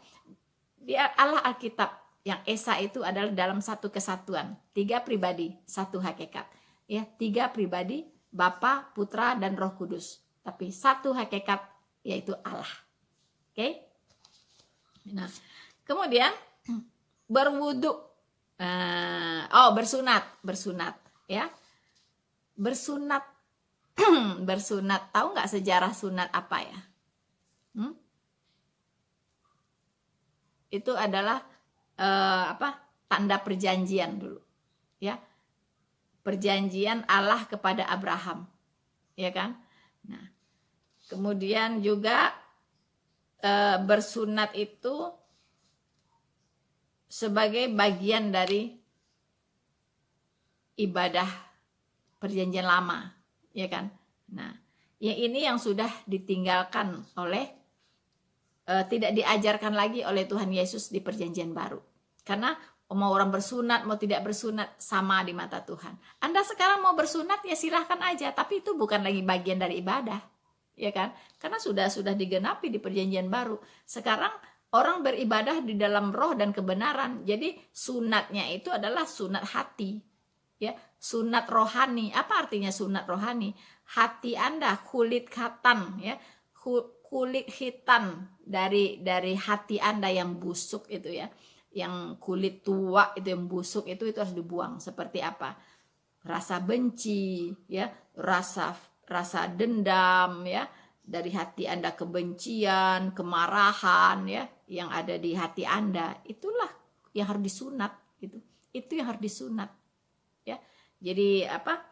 di Allah Alkitab yang Esa itu adalah dalam satu kesatuan, 3 pribadi, 1 hakikat. Ya, 3 pribadi, Bapa, Putra, dan Roh Kudus. Tapi 1 hakikat, yaitu Allah. Oke? Nah, kemudian berwudu. Bersunat, ya. Bersunat. Bersunat. Tahu nggak sejarah sunat apa ya? Itu adalah tanda perjanjian dulu, ya, perjanjian Allah kepada Abraham, ya kan. Nah, Kemudian juga bersunat itu sebagai bagian dari ibadah perjanjian lama, ya kan? Nah, ini yang sudah ditinggalkan oleh tidak diajarkan lagi oleh Tuhan Yesus di perjanjian baru. Karena mau orang bersunat, mau tidak bersunat, sama di mata Tuhan. Anda sekarang mau bersunat, ya silahkan aja. Tapi itu bukan lagi bagian dari ibadah. Ya kan? Karena sudah digenapi di perjanjian baru. Sekarang orang beribadah di dalam roh dan kebenaran. Jadi sunatnya itu adalah sunat hati. Ya, sunat rohani. Apa artinya sunat rohani? Hati Anda, kulit khatan, ya. Kulit hitam dari hati Anda yang busuk itu, ya, yang kulit tua itu yang busuk itu harus dibuang. Seperti apa? Rasa benci, ya, rasa dendam, ya, dari hati Anda, kebencian, kemarahan, ya, yang ada di hati Anda, itulah yang harus disunat, gitu. Itu yang harus disunat, ya. Jadi apa?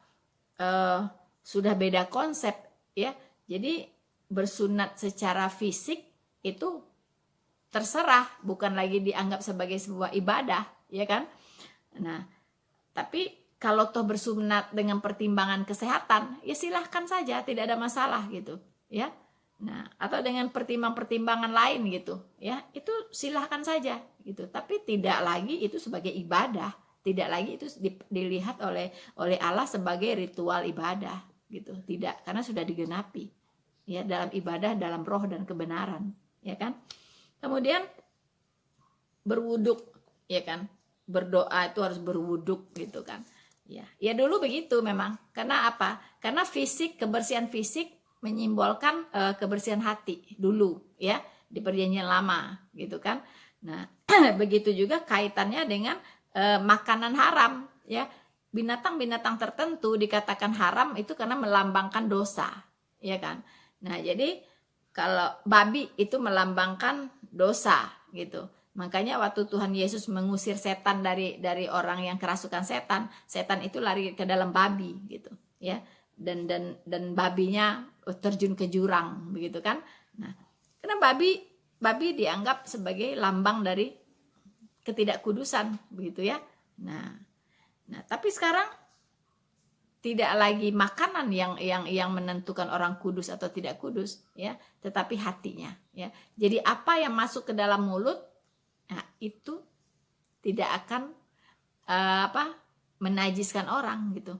Sudah beda konsep, ya. Jadi bersunat secara fisik itu terserah, bukan lagi dianggap sebagai sebuah ibadah, ya kan? Nah, tapi kalau toh bersunat dengan pertimbangan kesehatan, ya silahkan saja, tidak ada masalah gitu, ya. Nah, atau dengan pertimbangan lain gitu, ya, itu silahkan saja gitu. Tapi tidak lagi itu sebagai ibadah, tidak lagi itu dilihat oleh Allah sebagai ritual ibadah gitu, tidak, karena sudah digenapi, ya, dalam ibadah, dalam roh dan kebenaran, ya kan. Kemudian berwuduk, ya kan, berdoa itu harus berwuduk gitu kan, ya dulu begitu memang. Karena apa? Karena kebersihan fisik menyimbolkan kebersihan hati dulu, ya, di perjanjian lama gitu kan. Nah begitu juga kaitannya dengan makanan haram, ya. Binatang-binatang tertentu dikatakan haram itu karena melambangkan dosa, ya kan. Nah, jadi kalau babi itu melambangkan dosa gitu. Makanya waktu Tuhan Yesus mengusir setan dari orang yang kerasukan setan itu lari ke dalam babi gitu, ya. Dan babinya terjun ke jurang begitu kan. Nah, karena babi dianggap sebagai lambang dari ketidakkudusan begitu, ya. Nah, tapi sekarang tidak lagi makanan yang menentukan orang kudus atau tidak kudus, ya, tetapi hatinya, ya. Jadi apa yang masuk ke dalam mulut, nah, itu tidak akan menajiskan orang gitu.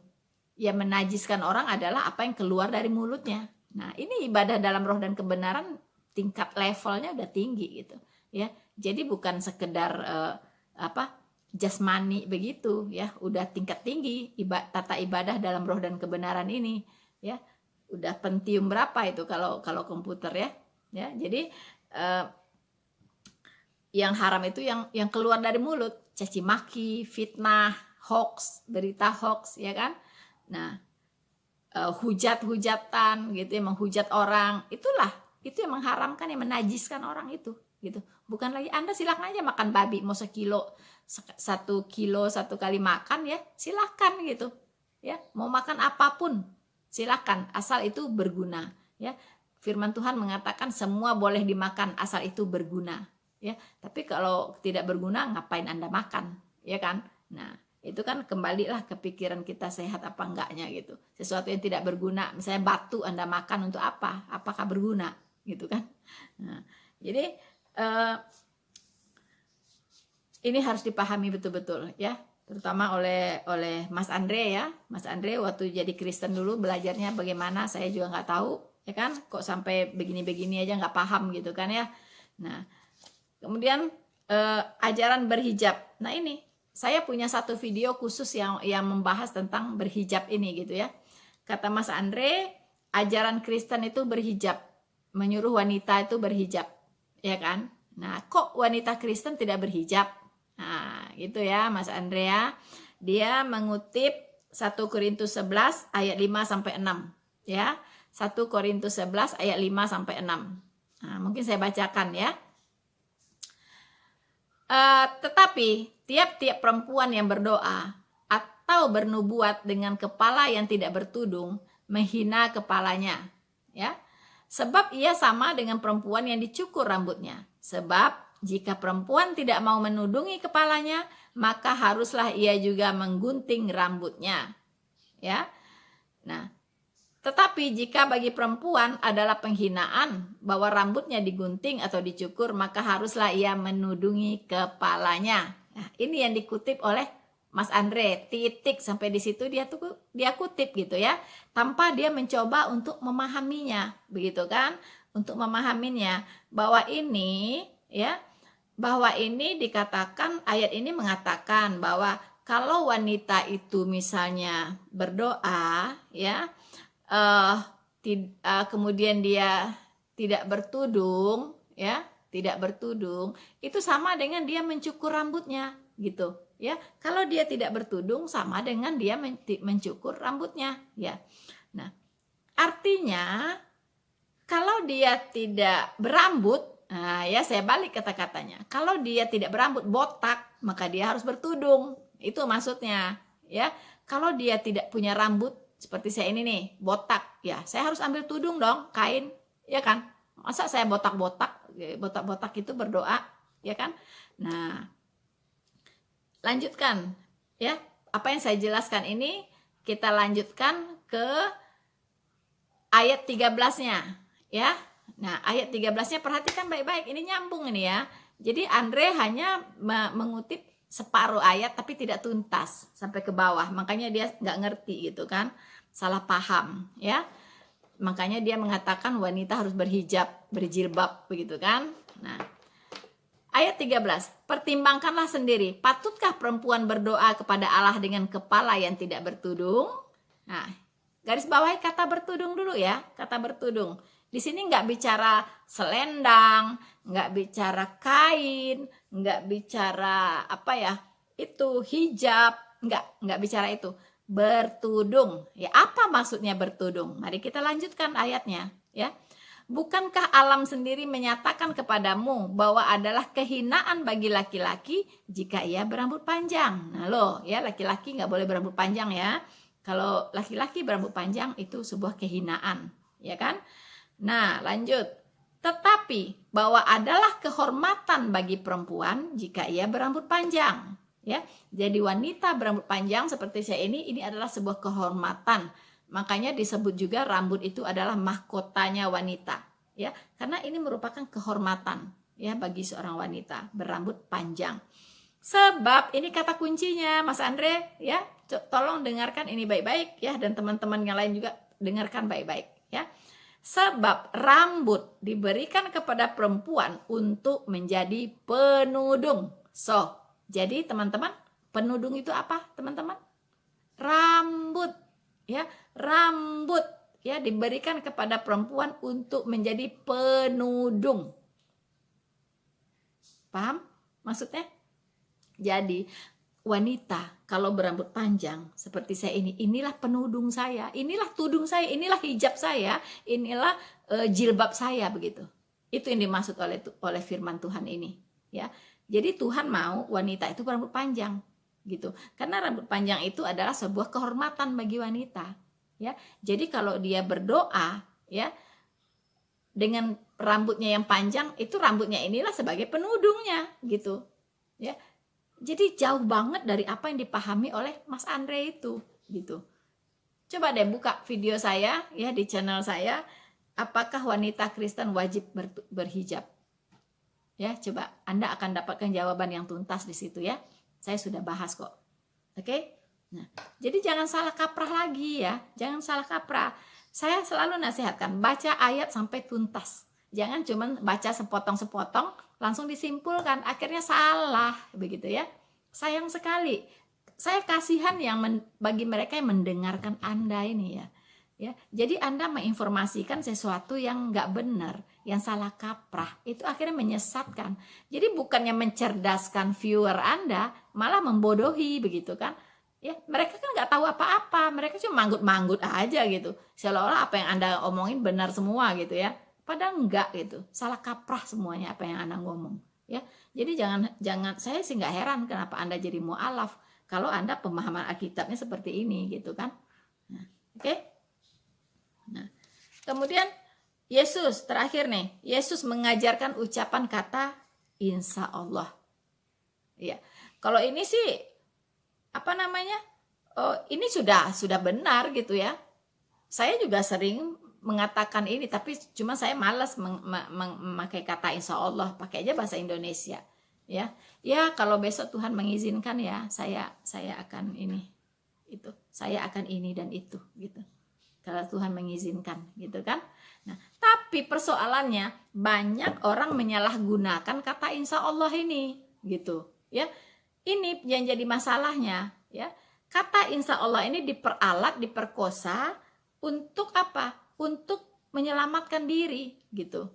Ya, menajiskan orang adalah apa yang keluar dari mulutnya. Nah, ini ibadah dalam roh dan kebenaran tingkat levelnya udah tinggi gitu, ya. Jadi bukan sekedar jasmani begitu, ya, udah tingkat tinggi tata ibadah dalam roh dan kebenaran ini, ya. Udah pentium berapa itu kalau komputer, ya. Jadi yang haram itu yang keluar dari mulut, caci maki, fitnah, hoax, berita hoax, ya kan. Nah, hujat-hujatan gitu, yang menghujat orang, itu yang mengharamkan, yang menajiskan orang itu gitu. Bukan lagi Anda silakan aja makan babi mau 1 kilo satu kali makan, ya, silakan gitu, ya. Mau makan apapun silakan, asal itu berguna, ya. Firman Tuhan mengatakan semua boleh dimakan asal itu berguna, ya. Tapi kalau tidak berguna ngapain Anda makan, ya kan. Nah, itu kan kembalilah ke pikiran kita sehat apa enggaknya gitu. Sesuatu yang tidak berguna, misalnya batu Anda makan untuk apa? Apakah berguna gitu kan. Nah, jadi ini harus dipahami betul-betul, ya, terutama oleh Mas Andre, ya. Mas Andre waktu jadi Kristen dulu belajarnya bagaimana, saya juga nggak tahu, ya kan, kok sampai begini-begini aja nggak paham gitu kan, ya. Nah, kemudian ajaran berhijab. Nah, ini saya punya satu video khusus yang membahas tentang berhijab ini gitu, ya. Kata Mas Andre, ajaran Kristen itu berhijab, menyuruh wanita itu berhijab, ya kan. Nah, kok wanita Kristen tidak berhijab? Nah, gitu ya Mas Andrea. Dia mengutip 1 Korintus 11 ayat 5 sampai 6, ya. 1 Korintus 11 ayat 5 sampai 6. Nah, mungkin saya bacakan, ya. Tetapi tiap-tiap perempuan yang berdoa atau bernubuat dengan kepala yang tidak bertudung menghina kepalanya, ya. sebab ia sama dengan perempuan yang dicukur rambutnya. Sebab jika perempuan tidak mau menudungi kepalanya, maka haruslah ia juga menggunting rambutnya. Ya. Nah, tetapi jika bagi perempuan adalah penghinaan bahwa rambutnya digunting atau dicukur, maka haruslah ia menudungi kepalanya. Nah, ini yang dikutip oleh Mas Andre, titik sampai di situ dia kutip gitu ya, tanpa dia mencoba untuk memahaminya, begitu kan? Untuk memahaminya bahwa ini ya, bahwa ini dikatakan, ayat ini mengatakan bahwa kalau wanita itu misalnya berdoa ya, kemudian dia tidak bertudung ya, tidak bertudung, itu sama dengan dia mencukur rambutnya gitu ya. Kalau dia tidak bertudung sama dengan dia mencukur rambutnya ya. Nah, artinya kalau dia tidak berambut, nah ya, saya balik kata-katanya, kalau dia tidak berambut, botak, maka dia harus bertudung. Itu maksudnya ya. Kalau dia tidak punya rambut seperti saya ini nih, botak, ya saya harus ambil tudung dong, kain, ya kan? Masa saya botak-botak itu berdoa, ya kan? Nah, lanjutkan, ya. Apa yang saya jelaskan ini, kita lanjutkan ke ayat 13-nya, ya. Nah, ayat 13-nya perhatikan baik-baik, ini nyambung ini ya. Jadi Andre hanya mengutip separuh ayat tapi tidak tuntas sampai ke bawah, makanya dia nggak ngerti gitu kan, salah paham ya, makanya dia mengatakan wanita harus berhijab, berjilbab begitu kan. Nah, ayat 13, pertimbangkanlah sendiri, patutkah perempuan berdoa kepada Allah dengan kepala yang tidak bertudung? Nah, garis bawahi kata bertudung dulu ya, kata bertudung. Di sini nggak bicara selendang, nggak bicara kain, nggak bicara apa ya, itu hijab, nggak bicara itu. Bertudung, ya apa maksudnya bertudung? Mari kita lanjutkan ayatnya, ya. Bukankah alam sendiri menyatakan kepadamu bahwa adalah kehinaan bagi laki-laki jika ia berambut panjang? Nah loh, ya laki-laki nggak boleh berambut panjang ya. Kalau laki-laki berambut panjang itu sebuah kehinaan, ya kan? Nah, lanjut. Tetapi bahwa adalah kehormatan bagi perempuan jika ia berambut panjang, ya. Jadi wanita berambut panjang seperti saya ini adalah sebuah kehormatan. Makanya disebut juga rambut itu adalah mahkotanya wanita, ya. Karena ini merupakan kehormatan ya bagi seorang wanita berambut panjang. Sebab ini kata kuncinya, Mas Andre, ya. Tolong dengarkan ini baik-baik ya, dan teman-teman yang lain juga dengarkan baik-baik ya. Sebab rambut diberikan kepada perempuan untuk menjadi penudung. So, jadi teman-teman, penudung itu apa, teman-teman? Rambut, ya, rambut, ya, diberikan kepada perempuan untuk menjadi penudung. Paham maksudnya? Jadi wanita kalau berambut panjang seperti saya ini, inilah penudung saya, inilah tudung saya, inilah hijab saya, inilah jilbab saya, begitu. Itu yang dimaksud oleh firman Tuhan ini, ya. Jadi Tuhan mau wanita itu berambut panjang, gitu. Karena rambut panjang itu adalah sebuah kehormatan bagi wanita, ya. Jadi kalau dia berdoa, ya, dengan rambutnya yang panjang, itu rambutnya inilah sebagai penudungnya, gitu, ya. Jadi jauh banget dari apa yang dipahami oleh Mas Andre itu, gitu. Coba deh buka video saya ya di channel saya, apakah wanita Kristen wajib berhijab? Ya, coba Anda akan dapatkan jawaban yang tuntas di situ ya. Saya sudah bahas kok. Oke? Nah, jadi jangan salah kaprah lagi ya. Jangan salah kaprah. Saya selalu nasihatkan baca ayat sampai tuntas. Jangan cuma baca sepotong-sepotong langsung disimpulkan, akhirnya salah begitu ya. Sayang sekali. Saya kasihan bagi mereka yang mendengarkan Anda ini ya. Ya, jadi Anda menginformasikan sesuatu yang nggak benar, yang salah kaprah, itu akhirnya menyesatkan. Jadi bukannya mencerdaskan viewer Anda, malah membodohi begitu kan? Ya, mereka kan nggak tahu apa-apa, mereka cuma manggut-manggut aja gitu. Seolah-olah apa yang Anda omongin benar semua gitu ya. Padahal enggak gitu, salah kaprah semuanya apa yang Anda ngomong. Ya, jadi jangan saya sih nggak heran kenapa Anda jadi mu'alaf kalau Anda pemahaman Alkitabnya seperti ini gitu kan. Nah, oke. Nah, kemudian Yesus terakhir nih, Yesus mengajarkan ucapan kata insya Allah. Ya, kalau ini sih apa namanya? Oh, ini sudah benar gitu ya. Saya juga sering mengatakan ini, tapi cuma saya malas memakai kata insya Allah, pakai aja bahasa Indonesia. Ya kalau besok Tuhan mengizinkan ya, saya akan ini itu, saya akan ini dan itu gitu. Kalau Tuhan mengizinkan gitu kan. Nah, tapi persoalannya banyak orang menyalahgunakan kata insya Allah ini gitu ya. Ini yang jadi masalahnya ya. Kata insya Allah ini diperalat, diperkosa untuk apa? Untuk menyelamatkan diri gitu.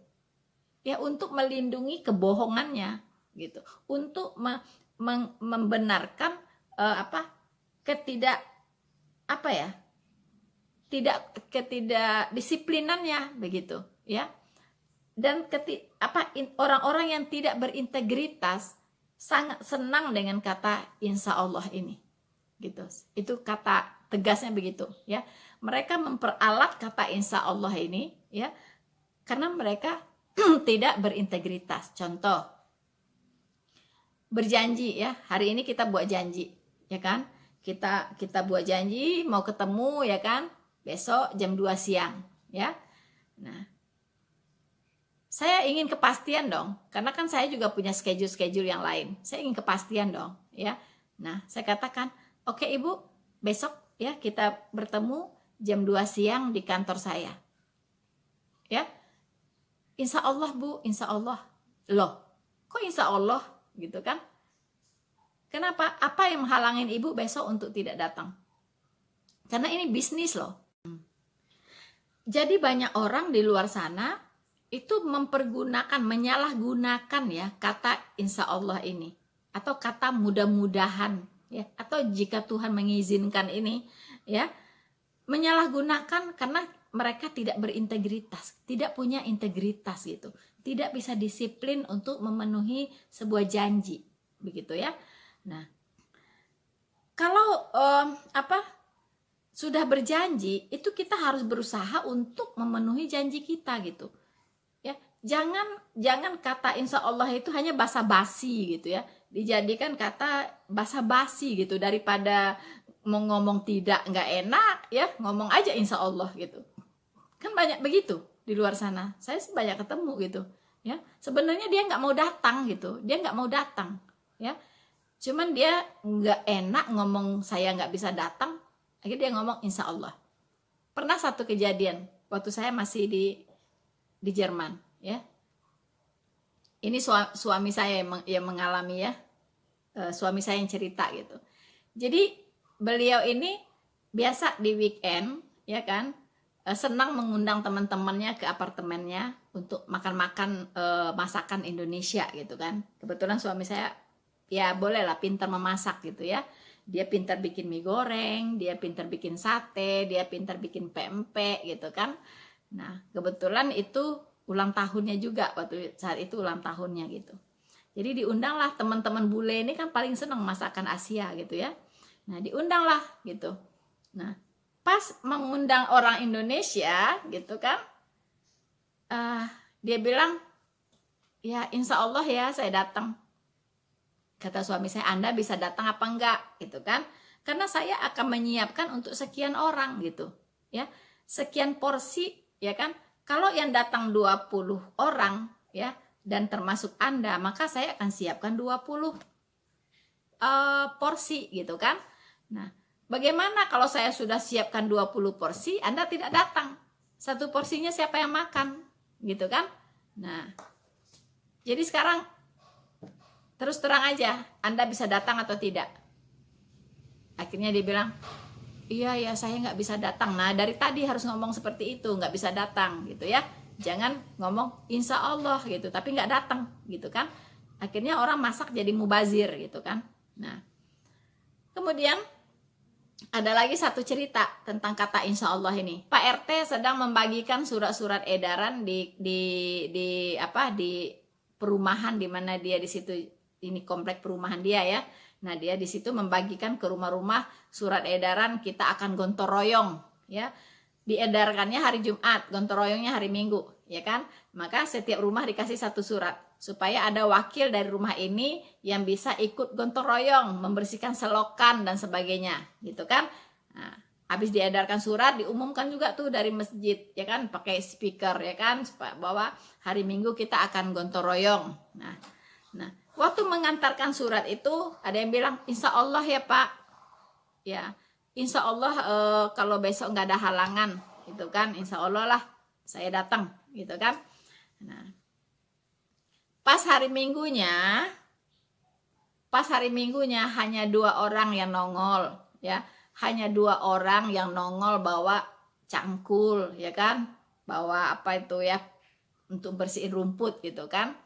Ya, untuk melindungi kebohongannya gitu. Untuk membenarkan ketidakdisiplinannya begitu ya. Dan orang-orang yang tidak berintegritas sangat senang dengan kata insya Allah ini gitu. Itu kata tegasnya begitu ya. Mereka memperalat kata insya Allah ini ya, karena mereka tidak berintegritas. Contoh, berjanji ya, hari ini kita buat janji ya kan, kita buat janji mau ketemu ya kan, besok jam 2 siang ya. Nah, saya ingin kepastian dong, karena kan saya juga punya schedule yang lain. Saya ingin kepastian dong ya. Nah, saya katakan, oke Ibu, besok ya kita bertemu jam 2 siang di kantor saya ya. Insya Allah Bu, insya Allah. Loh, kok insya Allah gitu kan? Kenapa? Apa yang menghalangin Ibu besok untuk tidak datang? Karena ini bisnis loh. Jadi banyak orang di luar sana itu menyalahgunakan ya kata insya Allah ini, atau kata mudah-mudahan ya, atau jika Tuhan mengizinkan ini ya, menyalahgunakan karena mereka tidak berintegritas, tidak punya integritas gitu, tidak bisa disiplin untuk memenuhi sebuah janji begitu ya. Nah, kalau sudah berjanji itu kita harus berusaha untuk memenuhi janji kita gitu ya. Jangan kata insya Allah itu hanya basa-basi gitu ya, dijadikan kata basa-basi gitu, daripada mau ngomong nggak enak ya, ngomong aja insya Allah gitu. Kan banyak begitu di luar sana, saya sih banyak ketemu gitu ya. Sebenarnya dia nggak mau datang gitu, dia nggak mau datang ya, cuman dia nggak enak ngomong saya nggak bisa datang, akhirnya dia ngomong insya Allah. Pernah satu kejadian waktu saya masih di Jerman ya, ini suami saya yang mengalami ya, suami saya yang cerita gitu. Jadi beliau ini biasa di weekend ya kan, senang mengundang teman-temannya ke apartemennya untuk makan-makan masakan Indonesia gitu kan. Kebetulan suami saya ya bolehlah pintar memasak gitu ya. Dia pintar bikin mie goreng, dia pintar bikin sate, dia pintar bikin pempek gitu kan. Nah, kebetulan itu ulang tahunnya juga, waktu saat itu ulang tahunnya gitu. Jadi diundanglah teman-teman bule ini, kan paling senang masakan Asia gitu ya. Nah, diundanglah gitu. Nah, pas mengundang orang Indonesia gitu kan, dia bilang, ya insya Allah ya saya datang. Kata suami saya, Anda bisa datang apa enggak gitu kan, karena saya akan menyiapkan untuk sekian orang gitu ya, sekian porsi ya kan. Kalau yang datang 20 orang ya, dan termasuk Anda, maka saya akan siapkan 20 porsi gitu kan. Nah, bagaimana kalau saya sudah siapkan 20 porsi, Anda tidak datang? Satu porsinya siapa yang makan? Gitu kan? Nah, jadi sekarang terus terang aja, Anda bisa datang atau tidak? Akhirnya dia bilang, iya ya saya nggak bisa datang. Nah, dari tadi harus ngomong seperti itu, nggak bisa datang gitu ya. Jangan ngomong insya Allah gitu, tapi nggak datang gitu kan. Akhirnya orang masak jadi mubazir gitu kan. Nah, kemudian ada lagi satu cerita tentang kata insya Allah ini. Pak RT sedang membagikan surat-surat edaran di perumahan di mana dia di situ, ini komplek perumahan dia ya. Nah, dia di situ membagikan ke rumah-rumah surat edaran kita akan gontor royong ya. Diedarkannya hari Jumat, gontor royongnya hari Minggu ya kan? Maka setiap rumah dikasih satu surat supaya ada wakil dari rumah ini yang bisa ikut gotong royong membersihkan selokan dan sebagainya, gitu kan? Nah, habis diedarkan surat diumumkan juga tuh dari masjid, ya kan? Pakai speaker, ya kan? Bahwa hari Minggu kita akan gotong royong. Nah, waktu mengantarkan surat itu ada yang bilang, insya Allah ya Pak, ya, insya Allah kalau besok nggak ada halangan, gitu kan? Insya Allah lah saya datang, gitu kan? Nah, pas hari Minggunya hanya 2 orang yang nongol, ya, hanya 2 orang yang nongol bawa cangkul, ya kan? Bawa apa itu ya, untuk bersihin rumput, gitu kan?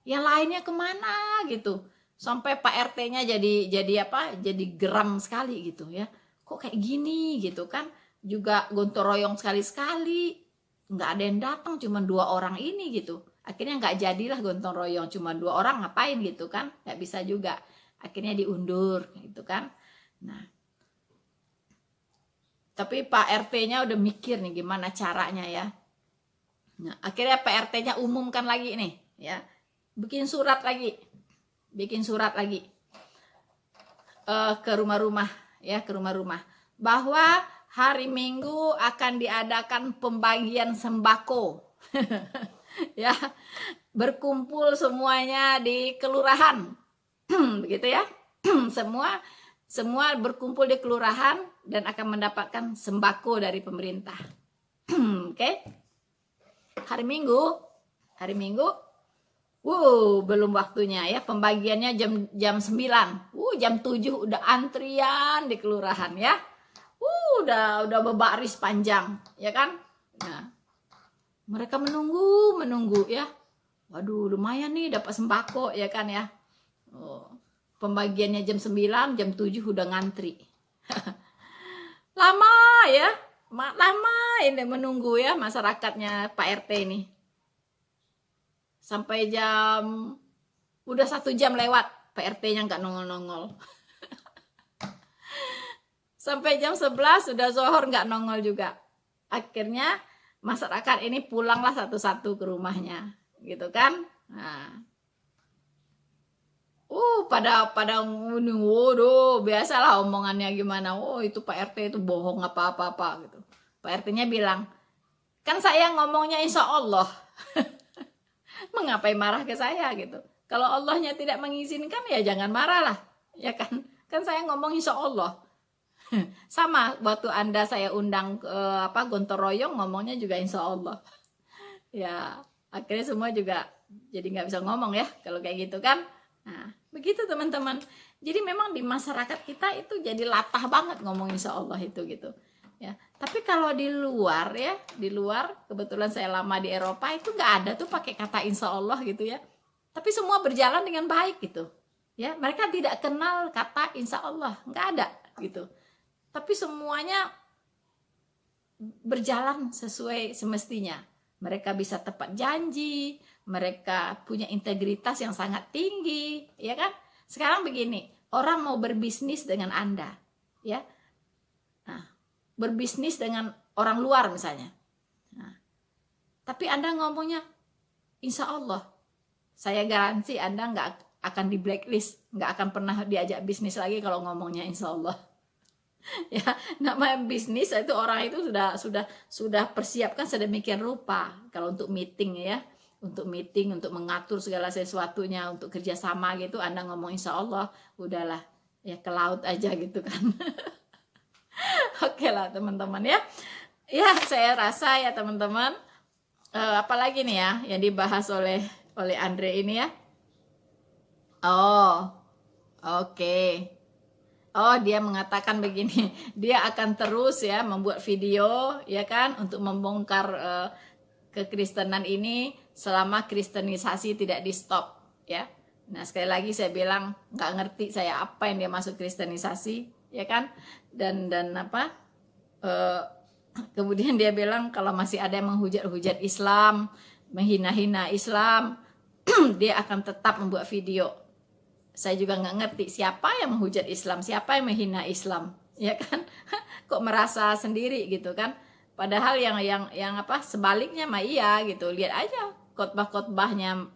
Yang lainnya kemana gitu, sampai Pak RT-nya jadi geram sekali gitu ya, kok kayak gini gitu kan, juga gotong royong sekali nggak ada yang datang, cuma 2 orang ini gitu. Akhirnya nggak jadilah gotong royong, cuma 2 orang ngapain gitu kan, nggak bisa juga, akhirnya diundur gitu kan. Nah, tapi Pak RT-nya udah mikir nih gimana caranya ya. Nah, akhirnya Pak RT-nya umumkan lagi nih ya, bikin surat lagi ke rumah-rumah ya, ke rumah-rumah, bahwa hari Minggu akan diadakan pembagian sembako. Ya, berkumpul semuanya di kelurahan. Begitu ya. Semua berkumpul di kelurahan dan akan mendapatkan sembako dari pemerintah. Oke. Hari Minggu belum waktunya ya, pembagiannya jam 9. Jam 7 udah antrian di kelurahan ya. Udah berbaris panjang, ya kan? Nah, mereka menunggu ya. Waduh, lumayan nih dapat sembako, ya kan ya. Pembagiannya jam 9, jam 7 udah ngantri. Lama ya. Lama ini menunggu ya masyarakatnya Pak RT ini. Sampai udah 1 jam lewat, Pak RT-nya nggak nongol-nongol. Sampai jam 11 sudah zuhur nggak nongol juga. Akhirnya masyarakat ini pulanglah satu-satu ke rumahnya, gitu kan? Nah, pada waduh, biasalah omongannya gimana. Itu Pak RT itu bohong apa-apa gitu. Pak RT-nya bilang, kan saya ngomongnya insya Allah. Mengapai marah ke saya gitu? Kalau Allahnya tidak mengizinkan ya jangan marah lah, ya kan? Kan saya ngomong insya Allah. Sama waktu saya undang gotong royong, ngomongnya juga insya Allah. Ya, akhirnya semua juga jadi nggak bisa ngomong ya kalau kayak gitu kan. Nah, begitu teman-teman. Jadi memang di masyarakat kita itu jadi latah banget ngomong insya Allah itu gitu. Ya, tapi kalau di luar kebetulan saya lama di Eropa itu nggak ada tuh pakai kata insya Allah gitu ya. Tapi semua berjalan dengan baik gitu. Ya, mereka tidak kenal kata insya Allah, nggak ada gitu. Tapi semuanya berjalan sesuai semestinya. Mereka bisa tepat janji, mereka punya integritas yang sangat tinggi, ya kan? Sekarang begini, orang mau berbisnis dengan Anda, ya. Nah, berbisnis dengan orang luar misalnya. Nah, tapi Anda ngomongnya insya Allah, saya garansi Anda nggak akan di blacklist, nggak akan pernah diajak bisnis lagi kalau ngomongnya insya Allah. Ya, namanya bisnis itu orang itu sudah persiapkan sedemikian rupa kalau untuk meeting ya, untuk mengatur segala sesuatunya, untuk kerjasama gitu. Anda ngomong insya Allah, udahlah ya ke laut aja gitu kan. Oke lah teman-teman ya. Ya, saya rasa ya teman-teman, apalagi nih ya yang dibahas oleh Andre ini ya. Oke. Dia mengatakan begini, dia akan terus ya membuat video ya kan untuk membongkar kekristenan ini selama kristenisasi tidak di stop ya. Nah, sekali lagi saya bilang nggak ngerti saya apa yang dia maksud kristenisasi ya kan, dan apa kemudian dia bilang kalau masih ada yang menghujat-hujat Islam, menghina-hina Islam, dia akan tetap membuat video. Saya juga nggak ngerti siapa yang menghujat Islam, siapa yang menghina Islam, ya kan? Kok merasa sendiri gitu kan? Padahal yang apa sebaliknya mah iya gitu. Lihat aja khotbah-khotbahnya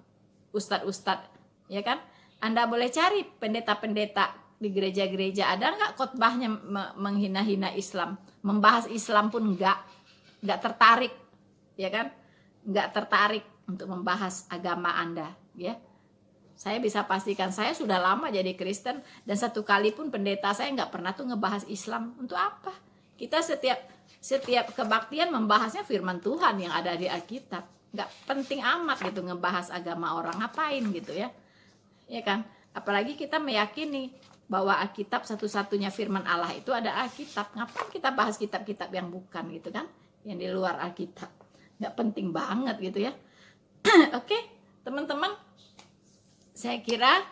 ustadz-ustadz, ya kan? Anda boleh cari pendeta-pendeta di gereja-gereja, ada nggak khotbahnya menghina-hina Islam, membahas Islam pun nggak tertarik, ya kan? Nggak tertarik untuk membahas agama Anda, ya. Saya bisa pastikan, saya sudah lama jadi Kristen dan satu kali pun pendeta saya nggak pernah tuh ngebahas Islam. Untuk apa? Kita setiap kebaktian membahasnya firman Tuhan yang ada di Alkitab. Nggak penting amat gitu ngebahas agama orang, ngapain gitu ya. Ya kan? Apalagi kita meyakini bahwa Alkitab satu-satunya firman Allah itu ada Alkitab. Ngapain kita bahas kitab-kitab yang bukan gitu kan? Yang di luar Alkitab. Nggak penting banget gitu ya. Oke, teman-teman. Saya kira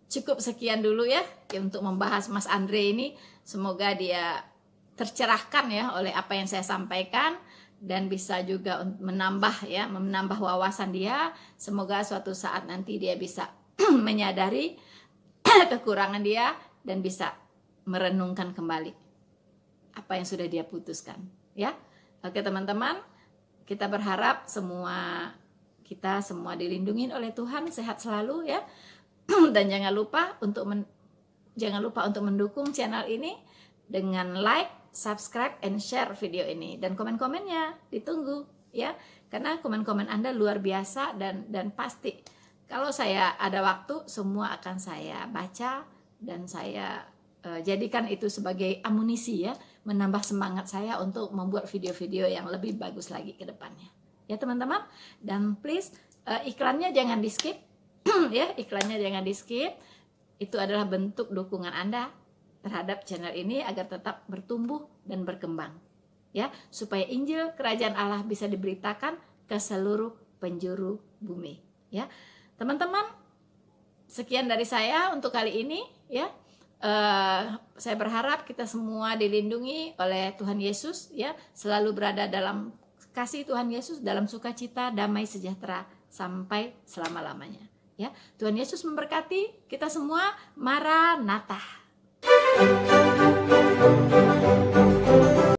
cukup sekian dulu ya untuk membahas Mas Andre ini. Semoga dia tercerahkan ya oleh apa yang saya sampaikan dan bisa juga menambah wawasan dia. Semoga suatu saat nanti dia bisa menyadari kekurangan dia dan bisa merenungkan kembali apa yang sudah dia putuskan ya. Oke teman-teman, kita berharap kita semua dilindungi oleh Tuhan, sehat selalu ya. Dan jangan lupa untuk mendukung channel ini dengan like, subscribe, and share video ini, dan komen-komennya ditunggu ya, karena komen-komen Anda luar biasa dan pasti kalau saya ada waktu semua akan saya baca dan saya jadikan itu sebagai amunisi ya, menambah semangat saya untuk membuat video-video yang lebih bagus lagi ke depannya ya teman-teman. Dan please iklannya jangan di skip ya, iklannya jangan di skip. Itu adalah bentuk dukungan Anda terhadap channel ini agar tetap bertumbuh dan berkembang ya, supaya Injil Kerajaan Allah bisa diberitakan ke seluruh penjuru bumi ya teman-teman. Sekian dari saya untuk kali ini ya. Saya berharap kita semua dilindungi oleh Tuhan Yesus ya, selalu berada dalam kasih Tuhan Yesus, dalam sukacita, damai, sejahtera sampai selama-lamanya ya. Tuhan Yesus memberkati kita semua. Maranatha.